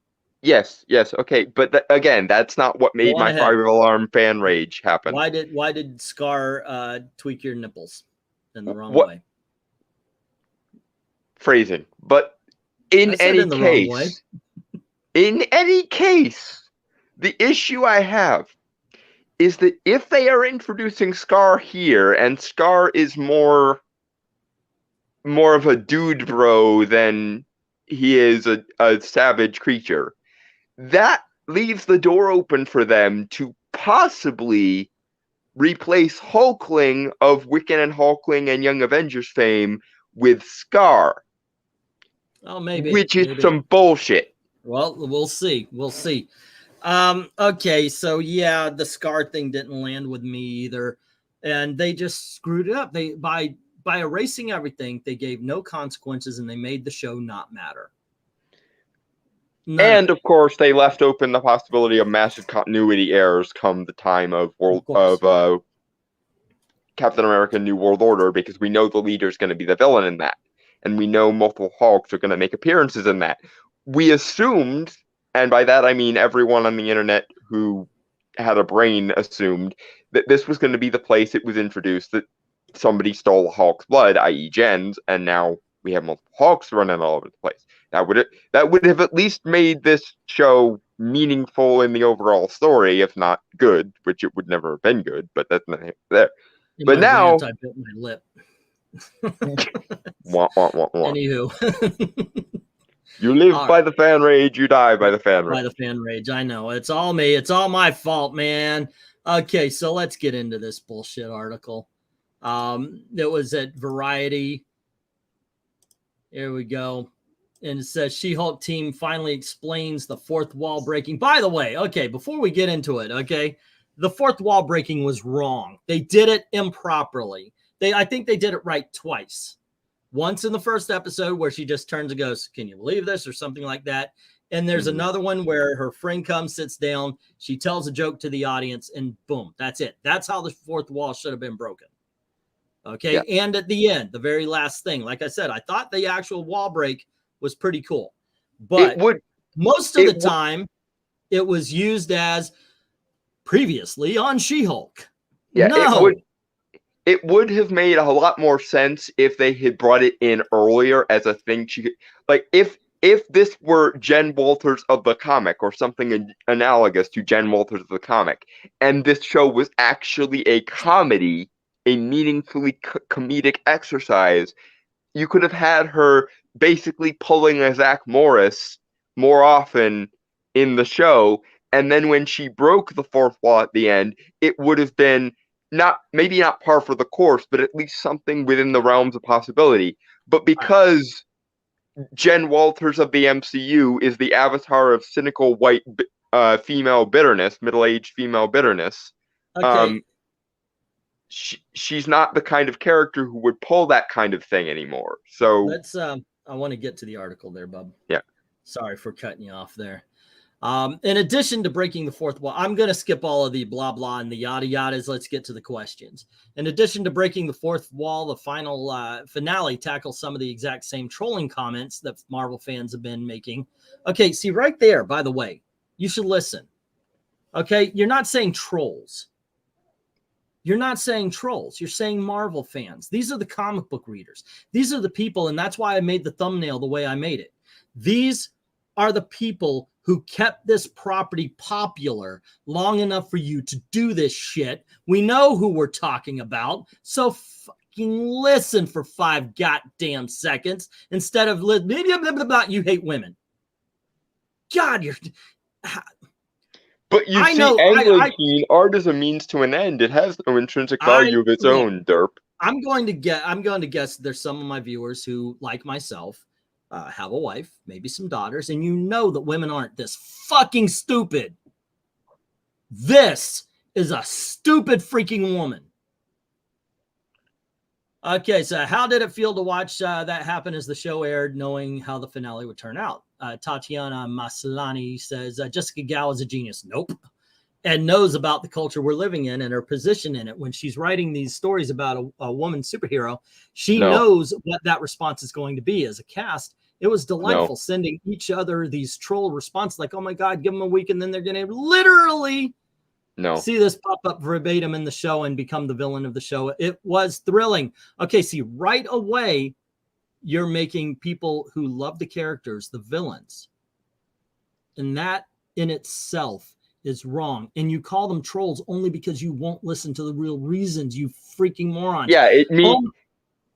Yes, okay, but again, that's not what made my 5 Alarm fan rage happen. Why did Scar tweak your nipples in the wrong way? Phrasing, but in any case, the issue I have is that if they are introducing Scar here, and Scar is more of a dude bro than he is a savage creature, that leaves the door open for them to possibly replace Hulkling of Wiccan and Hulkling and Young Avengers fame with Scar. Oh, maybe. Which is some bullshit. Well, we'll see. Okay, so yeah, the Scar thing didn't land with me either, and they just screwed it up. They by erasing everything, they gave no consequences, and they made the show not matter. And of course, they left open the possibility of massive continuity errors come the time of Captain America: New World Order, because we know the leader is going to be the villain in that, and we know multiple Hulks are going to make appearances in that. We assumed, and by that I mean everyone on the internet who had a brain assumed, that this was going to be the place it was introduced that somebody stole Hulk's blood, i.e. Jen's, and now we have multiple Hulks running all over the place. That would have at least made this show meaningful in the overall story, if not good, which it would never have been good, but that's not there. But now I bit my lip. Wah, wah, wah, wah. Anywho. You live by the fan rage, you die by the fan rage. By the fan rage, I know. It's all me. It's all my fault, man. Okay, so let's get into this bullshit article. It was at Variety. Here we go. And it says She-Hulk team finally explains the fourth wall breaking. By the way, okay, before we get into it, okay, the fourth wall breaking was wrong. They did it improperly. I think they did it right twice. Once in the first episode where she just turns and goes, "Can you believe this?" or something like that. And there's another one where her friend comes, sits down, she tells a joke to the audience, and boom, that's it. That's how the fourth wall should have been broken. Okay, yeah. And at the end, the very last thing, like I said, I thought the actual wall break was pretty cool. But most of the time, it was used as previously on She-Hulk. Yeah, no. It would have made a lot more sense if they had brought it in earlier as a thing. Like, if this were Jen Walters of the comic or something analogous to Jen Walters of the comic, and this show was actually a comedy, a meaningfully comedic exercise, you could have had her basically pulling a Zach Morris more often in the show, and then when she broke the fourth wall at the end, it would have been maybe not par for the course, but at least something within the realms of possibility. But because Jen Walters of the MCU is the avatar of cynical white female bitterness, middle-aged female bitterness, okay. She's not the kind of character who would pull that kind of thing anymore. So let's I want to get to the article there, bub. Yeah. Sorry for cutting you off there. In addition to breaking the fourth wall, I'm going to skip all of the blah, blah, and the yada yadas. Let's get to the questions. In addition to breaking the fourth wall, the final finale tackles some of the exact same trolling comments that Marvel fans have been making. Okay, see right there, by the way, you should listen. Okay, you're not saying trolls. You're not saying trolls. You're saying Marvel fans. These are the comic book readers. These are the people, and that's why I made the thumbnail the way I made it. These are the people who kept this property popular long enough for you to do this shit. We know who we're talking about, so fucking listen for 5 goddamn seconds instead of you hate women. God, you're... But you see, art is a means to an end. It has no intrinsic value of its own, derp. I'm going to guess there's some of my viewers who, like myself, have a wife, maybe some daughters, and you know that women aren't this fucking stupid. This is a stupid freaking woman. Okay, so how did it feel to watch that happen as the show aired, knowing how the finale would turn out? Tatiana Maslany says, Jessica Gao is a genius. Nope. And knows about the culture we're living in and her position in it. When she's writing these stories about a woman superhero, she knows what that response is going to be. As a cast, it was delightful sending each other these troll responses like, oh my God, give them a week and then they're going to literally see this pop up verbatim in the show and become the villain of the show. It was thrilling. Okay, see, right away, you're making people who love the characters the villains. And that in itself is wrong. And you call them trolls only because you won't listen to the real reasons, you freaking morons. Yeah,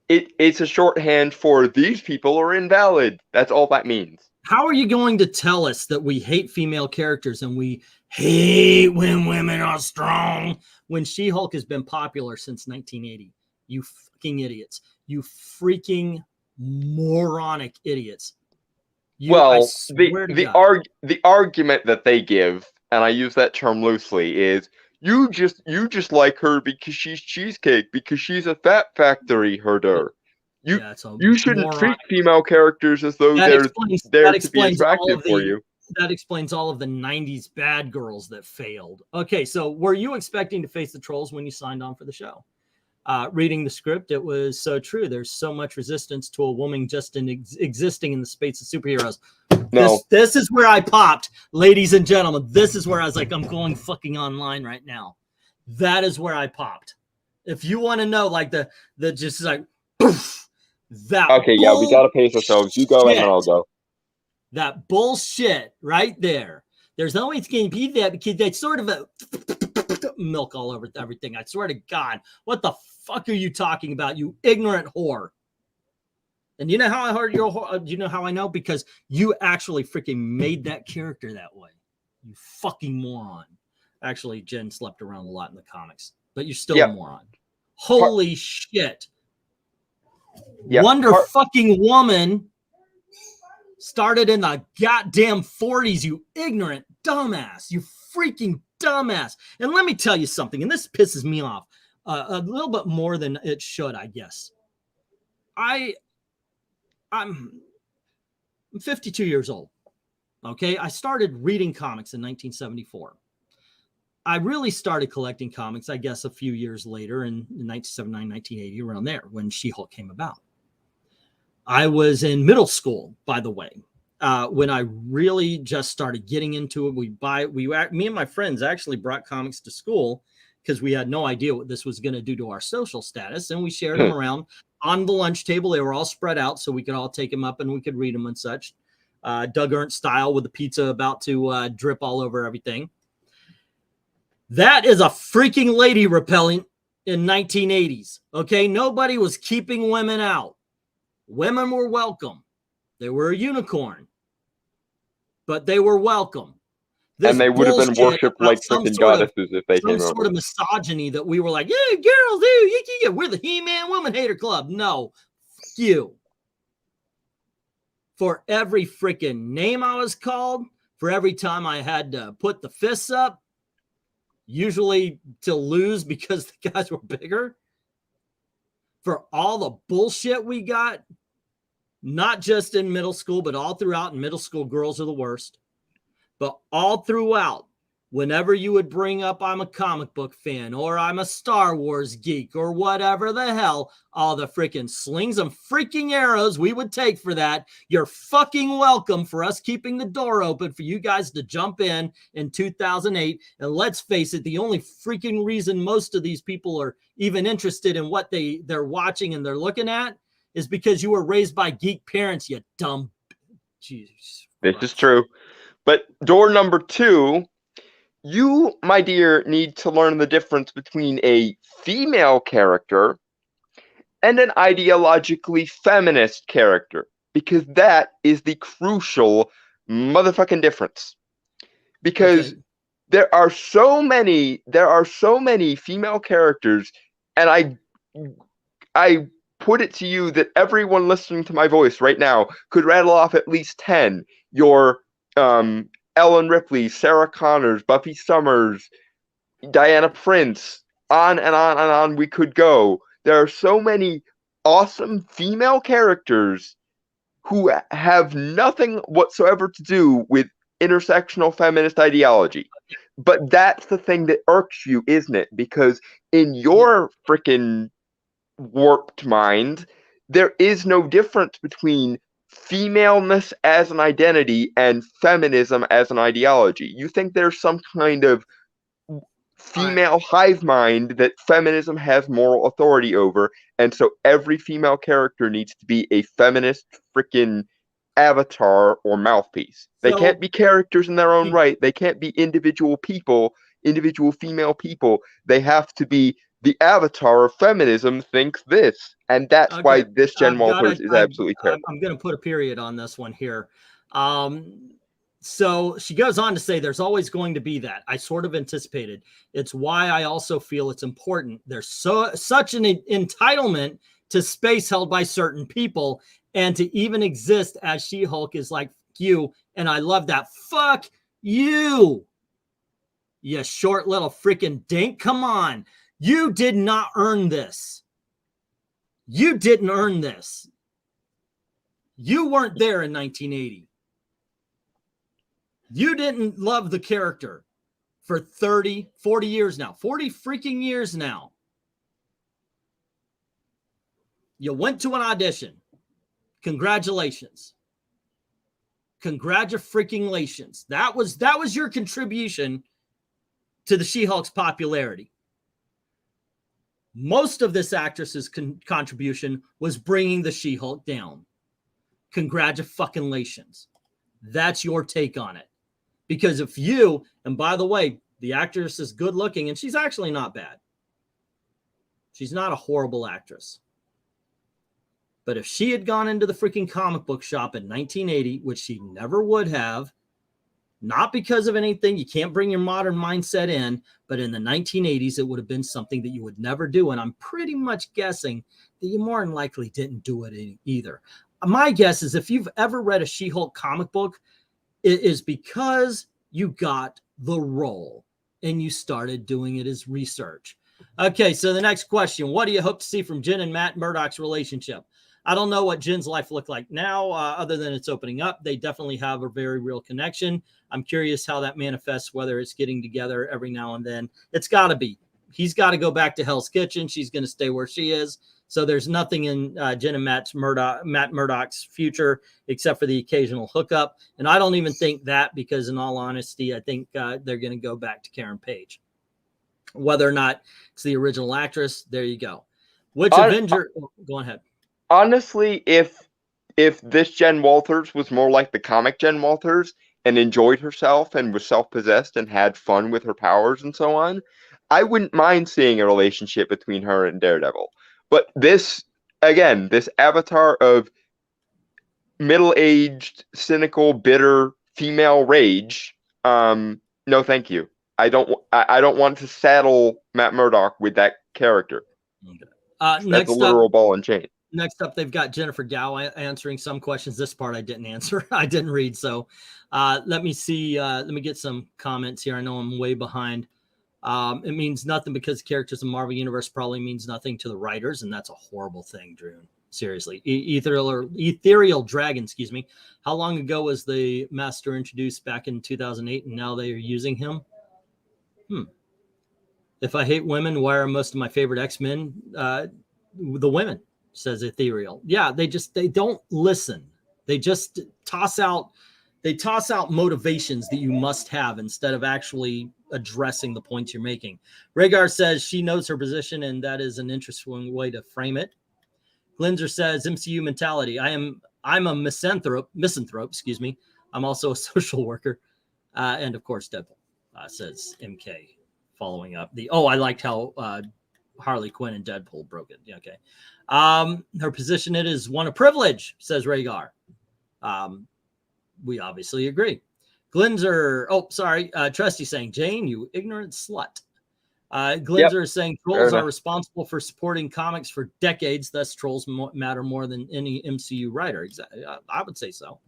it's a shorthand for these people are invalid. That's all that means. How are you going to tell us that we hate female characters and we hate when women are strong when She-Hulk has been popular since 1980? You fucking idiots. You freaking moronic idiots. The argument that they give, and I use that term loosely, is you just like her because she's cheesecake, because she's a fat factory herder. You shouldn't treat female characters as though they're there to be attractive for you. that explains all of the 90s bad girls that failed. Okay, so were you expecting to face the trolls when you signed on for the show? Reading the script, it was so true. There's so much resistance to a woman just existing in the space of superheroes. No. This is where I popped, ladies and gentlemen. This is where I was like, I'm going fucking online right now. That is where I popped. If you want to know, like the just like, poof, that. Okay, yeah, we gotta pace ourselves. You go and then I'll go. That bullshit right there. There's always going to be that because that's sort of a milk all over everything. I swear to God, what the fuck are you talking about, you ignorant whore? And you know how I heard your whore? You know how I know? Because you actually freaking made that character that way. You fucking moron. Actually, Jen slept around a lot in the comics, but you're still a moron. Holy shit. Wonder fucking Woman started in the goddamn 40s, you ignorant dumbass. You freaking dumbass. And let me tell you something, and this pisses me off a little bit more than it should, I guess. I'm 52 years old. Okay, I started reading comics in 1974. I really started collecting comics, I guess, a few years later in 1979, 1980, around there, when She-Hulk came about. I was in middle school, by the way, when I really just started getting into it. Me and my friends actually brought comics to school because we had no idea what this was going to do to our social status, and we shared them around on the lunch table. They were all spread out so we could all take them up and we could read them and such. Doug Ernst style, with the pizza about to drip all over everything. That is a freaking lady repellent in 1980s. Okay, nobody was keeping women out. Women were welcome. They were a unicorn, but they were welcome. And they would have been worshipped like freaking goddesses if they came over. Some sort of misogyny that we were like, yeah, girls, we're the He-Man Woman Hater Club. No, fuck you. For every freaking name I was called, for every time I had to put the fists up, usually to lose because the guys were bigger, for all the bullshit we got, not just in middle school, but all throughout. In middle school, girls are the worst. But all throughout, whenever you would bring up, I'm a comic book fan, or I'm a Star Wars geek, or whatever the hell, all the freaking slings and freaking arrows we would take for that, you're fucking welcome for us keeping the door open for you guys to jump in 2008. And let's face it, the only freaking reason most of these people are even interested in what they're watching and they're looking at is because you were raised by geek parents, you dumb. Jesus. This is true. But door number 2, you, my dear, need to learn the difference between a female character and an ideologically feminist character, because that is the crucial motherfucking difference. Because there are so many female characters, and I put it to you that everyone listening to my voice right now could rattle off at least 10. Your Ellen Ripley, Sarah Connors, Buffy Summers, Diana Prince, on and on and on we could go. There are so many awesome female characters who have nothing whatsoever to do with intersectional feminist ideology. But that's the thing that irks you, isn't it? Because in your freaking warped mind, there is no difference between femaleness as an identity and feminism as an ideology. You think there's some kind of female hive mind that feminism has moral authority over, and so every female character needs to be a feminist freaking avatar or mouthpiece. They can't be characters in their own right. They can't be individual people, individual female people. They have to be the avatar of feminism thinks this. And that's why this Gen Walters is absolutely terrible. I'm going to put a period on this one here. So she goes on to say there's always going to be that. I sort of anticipated. It's why I also feel it's important. There's such an entitlement to space held by certain people, and to even exist as She-Hulk is like you. And I love that. Fuck you, you short little freaking dink. Come on. You did not earn this. You didn't earn this. You weren't there in 1980. You didn't love the character for 30, 40 years now. 40 freaking years now. You went to an audition. Congratulations. Congratulations. That was your contribution to the She-Hulk's popularity. Most of this actress's contribution was bringing the She-Hulk down. Congratulations. That's your take on it. Because if you, and by the way, the actress is good looking, and she's actually not bad. She's not a horrible actress. But if she had gone into the freaking comic book shop in 1980, which she never would have, not because of anything, you can't bring your modern mindset in, but in the 1980s, it would have been something that you would never do. And I'm pretty much guessing that you more than likely didn't do it either. My guess is if you've ever read a She-Hulk comic book, it is because you got the role and you started doing it as research. Okay, so the next question, what do you hope to see from Jen and Matt Murdock's relationship? I don't know what Jen's life looked like now, other than it's opening up. They definitely have a very real connection. I'm curious how that manifests, whether it's getting together every now and then. It's got to be. He's got to go back to Hell's Kitchen. She's going to stay where she is. So there's nothing in Jen and Matt Murdock's future except for the occasional hookup. And I don't even think that, because in all honesty, I think they're going to go back to Karen Page. Whether or not it's the original actress, there you go. Which Avenger? Go ahead. Honestly, if this Jen Walters was more like the comic Jen Walters and enjoyed herself and was self-possessed and had fun with her powers and so on, I wouldn't mind seeing a relationship between her and Daredevil. But this, again, this avatar of middle-aged, cynical, bitter female rage, no thank you. I don't want to saddle Matt Murdock with that character. Okay. That's a literal ball and chain. Next up, they've got Jennifer Gow answering some questions. This part I didn't answer. I didn't read. So let me see. Let me get some comments here. I know I'm way behind. It means nothing because characters in Marvel Universe probably means nothing to the writers, and that's a horrible thing, Drew. Seriously. Ethereal Dragon, excuse me. How long ago was the Master introduced? Back in 2008, and now they are using him? If I hate women, why are most of my favorite X-Men the women? Says Ethereal. Yeah, they don't listen. They just toss out motivations that you must have instead of actually addressing the points you're making. Rhaegar says she knows her position, and that is an interesting way to frame it. Glinzer says MCU mentality. I'm a misanthrope, excuse me. I'm also a social worker. And of course, Deadpool, says MK, following up. I liked how Harley Quinn and Deadpool broke it. Yeah, okay. Her position it is one of privilege, says Rhaegar. We obviously agree. Glinzer, Trusty saying, Jane, you ignorant slut. Glinzer is saying trolls are responsible for supporting comics for decades, thus trolls matter more than any MCU writer. Exactly. I would say so.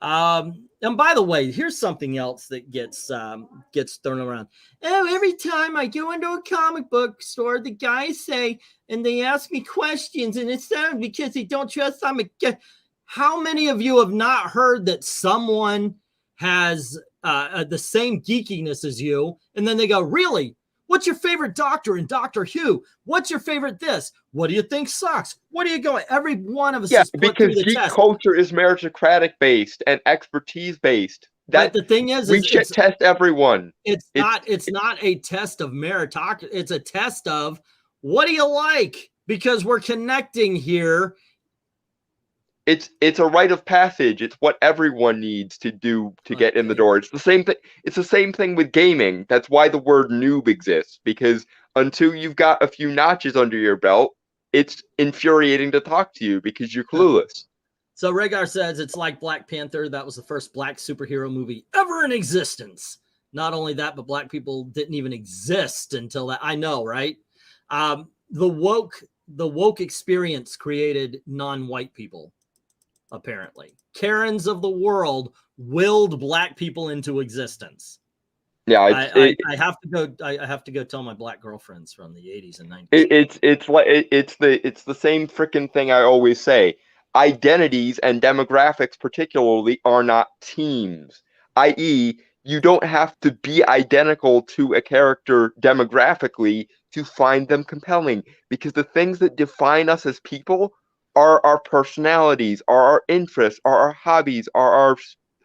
And by the way, here's something else that gets thrown around. Oh, every time I go into a comic book store, the guys say, and they ask me questions, and it's not because they don't trust I'm a. How many of you have not heard that someone has the same geekiness as you, and then they go, really? What's your favorite doctor in Doctor Who? What's your favorite this? What do you think sucks? What are you going? Every one of us is put because through the geek test. culture is meritocratic based and expertise based. But the thing is we should test everyone. It's not a test of meritocracy. It's a test of what do you like? Because we're connecting here. It's a rite of passage. It's what everyone needs to do to get in the door. It's the same thing. It's the same thing with gaming. That's why the word noob exists, because until you've got a few notches under your belt, it's infuriating to talk to you because you're clueless. So Rhaegar says it's like Black Panther. That was the first black superhero movie ever in existence. Not only that, but black people didn't even exist until that. I know, right? The woke experience created non-white people. Apparently, Karens of the world willed black people into existence. Yeah, I have to go. I have to go tell my black girlfriends from the 80s and 90s. It's the same freaking thing I always say. Identities and demographics, particularly, are not teams. i.e., you don't have to be identical to a character demographically to find them compelling, because the things that define us as people are our personalities, are our interests, are our hobbies, are our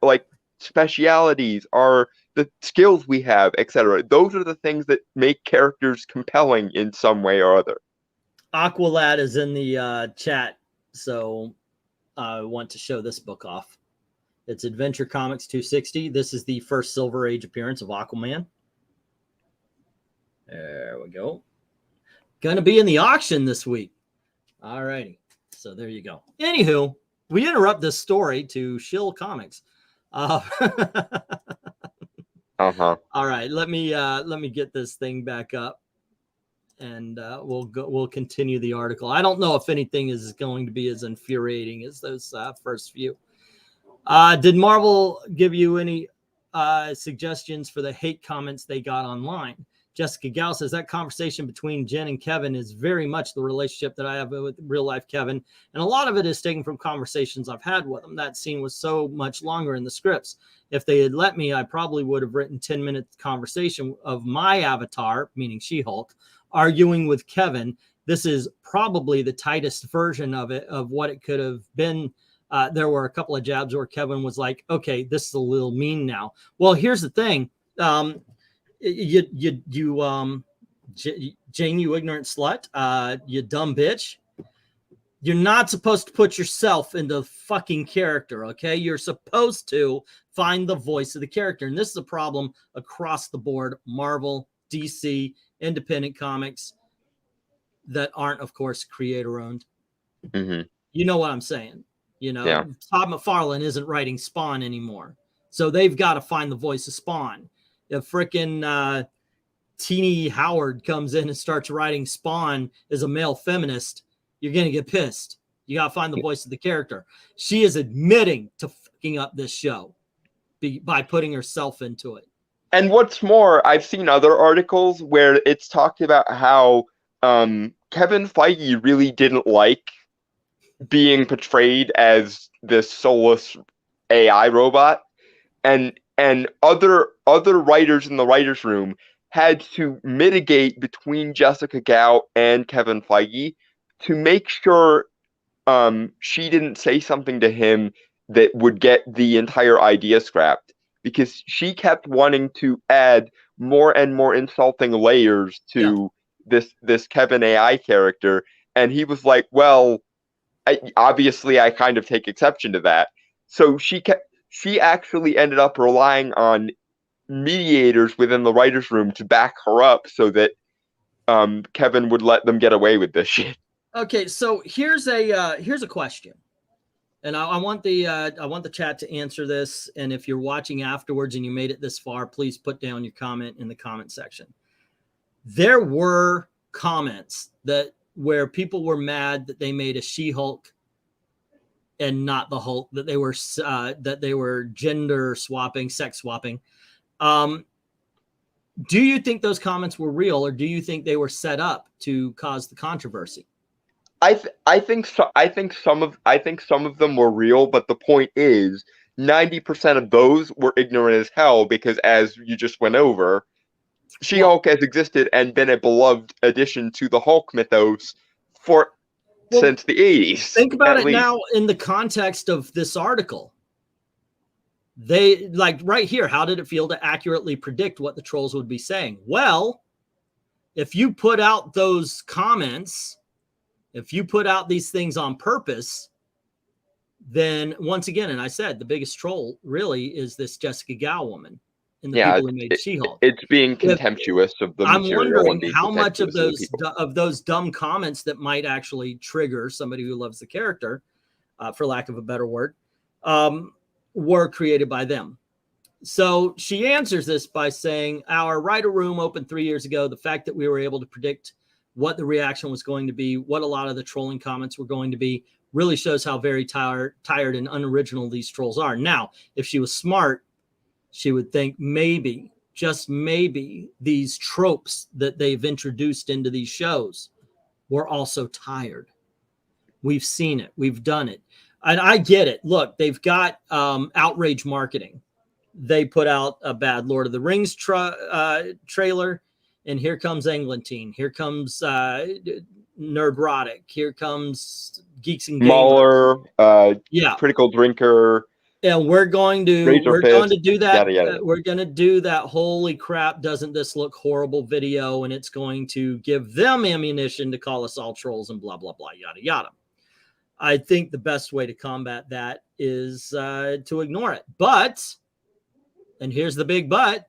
like specialities, are the skills we have, etc. Those are the things that make characters compelling in some way or other. Aqualad is in the chat, so I want to show this book off. It's Adventure Comics 260. This is the first Silver Age appearance of Aquaman. There we go. Gonna be in the auction this week. All righty. So there you go. Anywho, we interrupt this story to shill comics. All right, let me get this thing back up, and we'll continue the article. I don't know if anything is going to be as infuriating as those first few. Did Marvel give you any suggestions for the hate comments they got online? Jessica Gal says that conversation between Jen and Kevin is very much the relationship that I have with real life Kevin. And a lot of it is taken from conversations I've had with him. That scene was so much longer in the scripts. If they had let me, I probably would have written 10-minute conversation of my avatar, meaning She-Hulk, arguing with Kevin. This is probably the tightest version of it, of what it could have been. There were a couple of jabs where Kevin was like, okay, this is a little mean now. Well, here's the thing. Jane, you ignorant slut, you dumb bitch. You're not supposed to put yourself into fucking character, okay? You're supposed to find the voice of the character. And this is a problem across the board. Marvel, DC, independent comics that aren't, of course, creator-owned. Mm-hmm. You know what I'm saying? You know, yeah. Todd McFarlane isn't writing Spawn anymore. So they've got to find the voice of Spawn. If frickin' Teenie Howard comes in and starts writing Spawn as a male feminist, you're going to get pissed. You got to find the voice of the character. She is admitting to fucking up this show by putting herself into it. And what's more, I've seen other articles where it's talked about how Kevin Feige really didn't like being portrayed as this soulless AI robot, and other writers in the writers' room had to mitigate between Jessica Gao and Kevin Feige to make sure she didn't say something to him that would get the entire idea scrapped, because she kept wanting to add more and more insulting layers to this Kevin AI character, and he was like, well, obviously I kind of take exception to that. So she actually ended up relying on mediators within the writers' room to back her up so that Kevin would let them get away with this shit. Okay, so here's a question, and I want the chat to answer this. And if you're watching afterwards and you made it this far, please put down your comment in the comment section. There were comments where people were mad that they made a She-Hulk and not the Hulk, that they were gender swapping, sex swapping. Do you think those comments were real, or do you think they were set up to cause the controversy? I think so. I think some of them were real, but the point is 90% of those were ignorant as hell, because as you just went over, She-Hulk has existed and been a beloved addition to the Hulk mythos since the 80s. Think about it now in the context of this article. They, like right here, how did it feel to accurately predict what the trolls would be saying? Well, if you put out those comments, if you put out these things on purpose, then once again, and I said, the biggest troll really is this Jessica Gao woman and the people who made She-Hulk. It's being contemptuous of the material. I'm wondering how much of those dumb comments that might actually trigger somebody who loves the character, for lack of a better word, were created by them. So she answers this by saying, our writer room opened 3 years ago. The fact that we were able to predict what the reaction was going to be, what a lot of the trolling comments were going to be, really shows how very tired and unoriginal these trolls are. Now, if she was smart, she would think maybe, just maybe, these tropes that they've introduced into these shows were also tired. We've seen it. We've done it. And I get it. Look, they've got outrage marketing. they put out a bad Lord of the Rings trailer, and here comes Englentine. Here comes Nerdrotic. Here comes Geeks and Gamers. Muller, yeah, Critical Drinker. And we're going to do that. Yada, yada. We're going to do that. Holy crap! Doesn't this look horrible? Video, and it's going to give them ammunition to call us all trolls and blah blah blah yada yada. I think the best way to combat that is to ignore it. But, and here's the big but,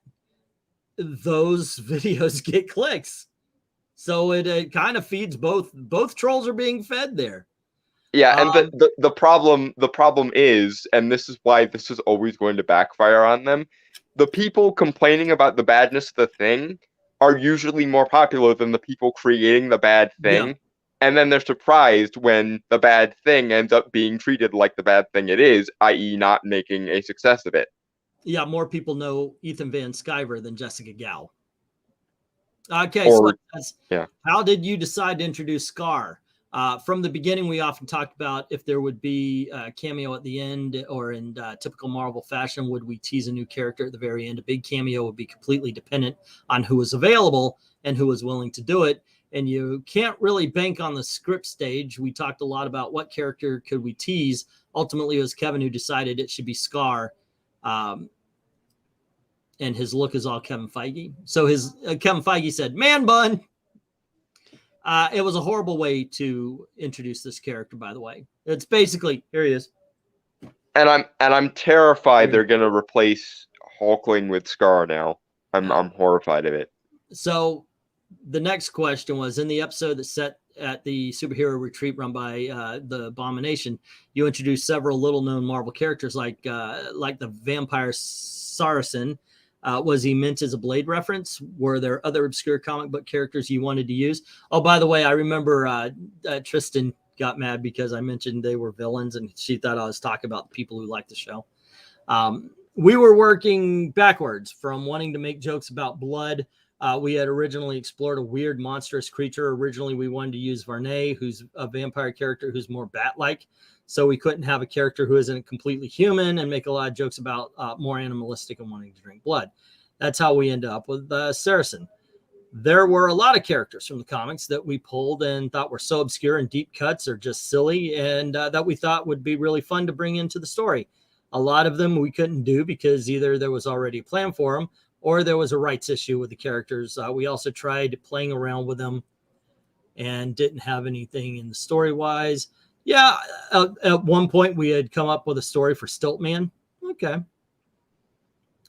those videos get clicks, so it kind of feeds both. Both trolls are being fed there. Yeah, and the problem is, and this is why this is always going to backfire on them, the people complaining about the badness of the thing are usually more popular than the people creating the bad thing. Yeah. And then they're surprised when the bad thing ends up being treated like the bad thing it is, i.e. not making a success of it. Yeah, more people know Ethan Van Sciver than Jessica Gao. Okay, so how did you decide to introduce Scar? From the beginning, we often talked about if there would be a cameo at the end, or in typical Marvel fashion, would we tease a new character at the very end? A big cameo would be completely dependent on who was available and who was willing to do it. And you can't really bank on the script stage. We talked a lot about what character could we tease. Ultimately, it was Kevin who decided it should be Scar. And his look is all Kevin Feige. So Kevin Feige said, "Man bun." It was a horrible way to introduce this character, by the way. It's basically, here he is. And I'm terrified they're gonna replace Hulkling with Scar now. I'm horrified of it. So the next question was, in the episode that's set at the superhero retreat run by the Abomination, you introduced several little known Marvel characters like the vampire Saracen. Was he meant as a Blade reference? Were there other obscure comic book characters you wanted to use? Oh, by the way, I remember Tristan got mad because I mentioned they were villains, and she thought I was talking about the people who liked the show. We were working backwards from wanting to make jokes about blood. We had originally explored a weird, monstrous creature. Originally, we wanted to use Varney, who's a vampire character who's more bat-like. So we couldn't have a character who isn't completely human and make a lot of jokes about more animalistic and wanting to drink blood. That's how we ended up with Saracen. There were a lot of characters from the comics that we pulled and thought were so obscure and deep cuts or just silly, and that we thought would be really fun to bring into the story. A lot of them we couldn't do because either there was already a plan for them or there was a rights issue with the characters. We also tried playing around with them and didn't have anything in the story-wise. Yeah, at one point we had come up with a story for Stiltman. Okay.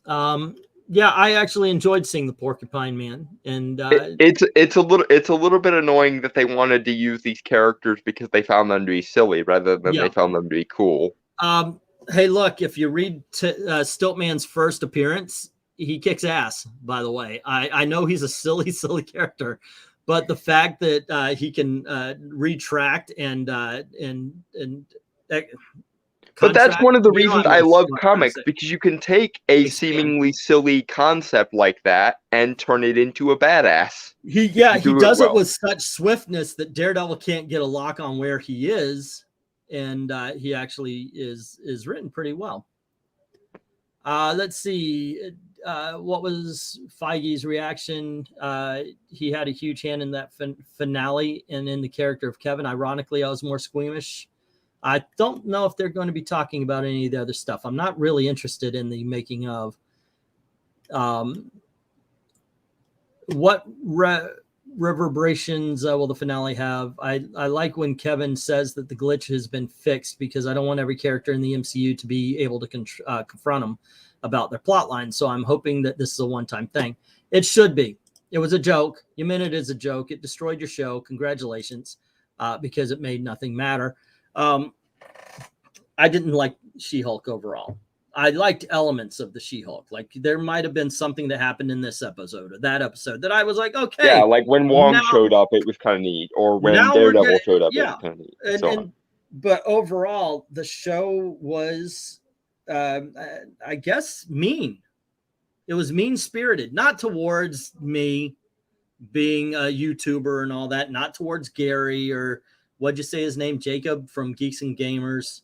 Yeah, I actually enjoyed seeing the Porcupine Man, and it's a little bit annoying that they wanted to use these characters because they found them to be silly rather than they found them to be cool. Hey, look, if you read Stiltman's first appearance, he kicks ass. By the way, I know he's a silly character. But the fact that he can retract and but that's one of the reasons I love comics, because you can take a seemingly silly concept like that and turn it into a badass. He does it with such swiftness that Daredevil can't get a lock on where he is, and he actually is written pretty well. Let's see. What was Feige's reaction? He had a huge hand in that finale and in the character of Kevin. Ironically, I was more squeamish. I don't know if they're going to be talking about any of the other stuff. I'm not really interested in the making of. What reverberations will the finale have? I like when Kevin says that the glitch has been fixed, because I don't want every character in the MCU to be able to confront them about their plot line. So I'm hoping that this is a one-time thing. It should be. It was a joke. You meant it as a joke. It destroyed your show. Congratulations, because it made nothing matter. I didn't like She-Hulk overall. I liked elements of the She-Hulk. Like, there might have been something that happened in this episode or that episode that I was like, okay. Yeah, like when Wong showed up, it was kind of neat. Or when Daredevil showed up, it was kind of neat. But overall, the show was... I guess mean. It was mean-spirited, not towards me being a YouTuber and all that, not towards Gary or what'd you say his name, Jacob from Geeks and Gamers.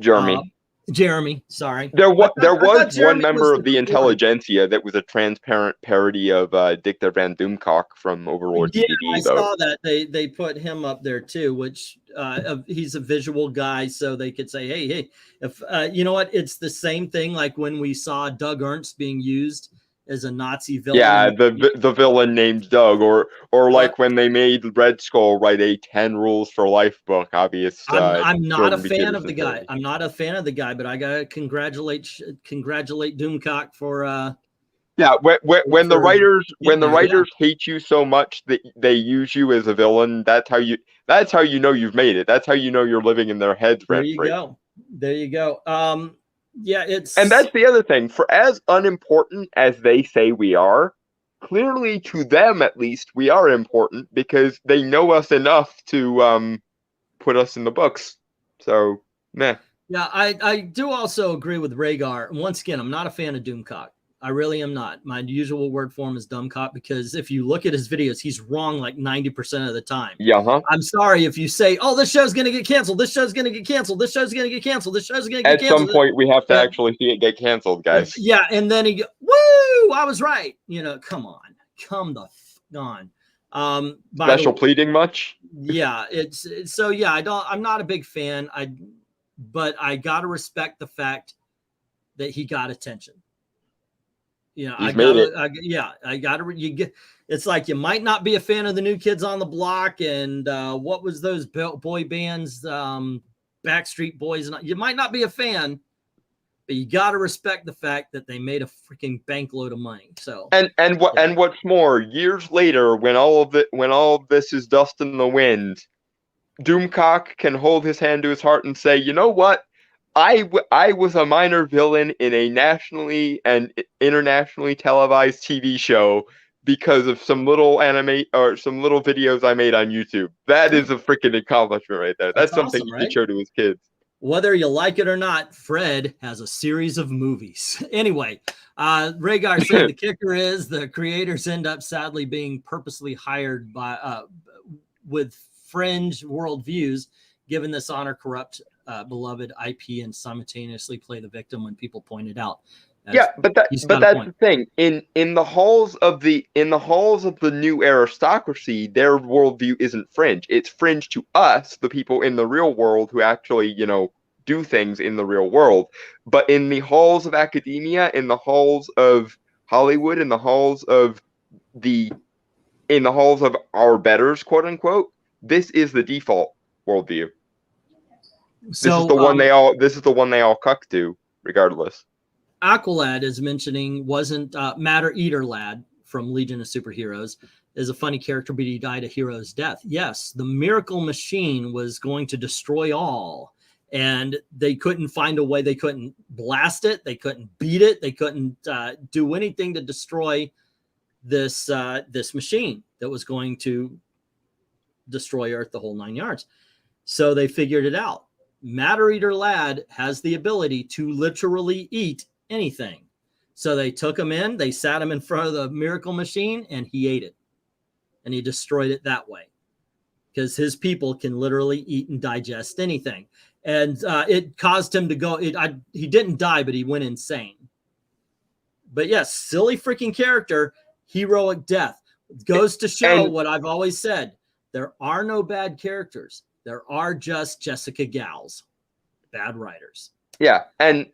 Jeremy. Jeremy, sorry. There was one Jeremy member was of the Intelligentsia that was a transparent parody of Dicta Van Doomcock from Overlord Yeah, DVD, I though. saw that. They put him up there too, which he's a visual guy, so they could say, hey, if you know what, it's the same thing like when we saw Doug Ernst being used as a Nazi villain. Yeah, the villain named Doug, or like when they made Red Skull write a 10 Rules for Life book. Obvious. I'm not a Jordan B. fan of the Peterson guy. parody. I'm not a fan of the guy, but I gotta congratulate Doomcock for Yeah, when the writers hate you so much that they use you as a villain, that's how you know you've made it. That's how you know you're living in their heads rent free. There you go. Yeah, and that's the other thing. For as unimportant as they say we are, clearly to them at least we are important because they know us enough to put us in the books. So meh. Yeah, I do also agree with Rhaegar. Once again, I'm not a fan of Doomcock. I really am not. My usual word for him is dumbcock because if you look at his videos, he's wrong like 90% of the time. Yeah. I'm sorry if you say, oh, this show's going to get canceled. This show's going to get canceled. This show's going to get canceled. This show's going to get canceled. At some point, we have to actually see it get canceled, guys. Yeah, and then he go, woo, I was right. You know, come on. Come the f on. Special pleading much? Yeah, it's so yeah, I'm not a big fan. But I got to respect the fact that he got attention. You know, I gotta, you get, it's like, you might not be a fan of the New Kids on the Block and what was those boy bands, Backstreet Boys, and you might not be a fan, but you got to respect the fact that they made a freaking bank load of money. So, and what's more, years later, when all of this is dust in the wind, Doomcock can hold his hand to his heart and say, you know what? I was a minor villain in a nationally and internationally televised TV show because of some little anime or some little videos I made on YouTube. That is a freaking accomplishment right there. That's something awesome, you can show to his kids. Whether you like it or not, Fred has a series of movies. Anyway, Rhaegar said the kicker is the creators end up sadly being purposely hired by with fringe worldviews, given this honor corrupt beloved IP and simultaneously play the victim when people point it out. But that's the thing. In the halls of the new aristocracy, their worldview isn't fringe. It's fringe to us, the people in the real world who actually, do things in the real world. But in the halls of academia, in the halls of Hollywood, in the halls of our betters, quote unquote, this is the default worldview. So, this is the one they all cuck to, regardless. Aqualad is mentioning wasn't Matter Eater Lad from Legion of Superheroes is a funny character, but he died a hero's death. Yes, the Miracle Machine was going to destroy all, and they couldn't find a way. They couldn't blast it. They couldn't beat it. They couldn't do anything to destroy this machine that was going to destroy Earth, the whole 9 yards. So they figured it out. Matter Eater Lad has the ability to literally eat anything. So they took him in, they sat him in front of the Miracle Machine, and he ate it. And he destroyed it that way. Because his people can literally eat and digest anything. And it caused him to go, he didn't die, but he went insane. But yes, silly freaking character, heroic death. Goes to show what I've always said. There are no bad characters. There are just Jessica Gals, bad writers. Yeah, and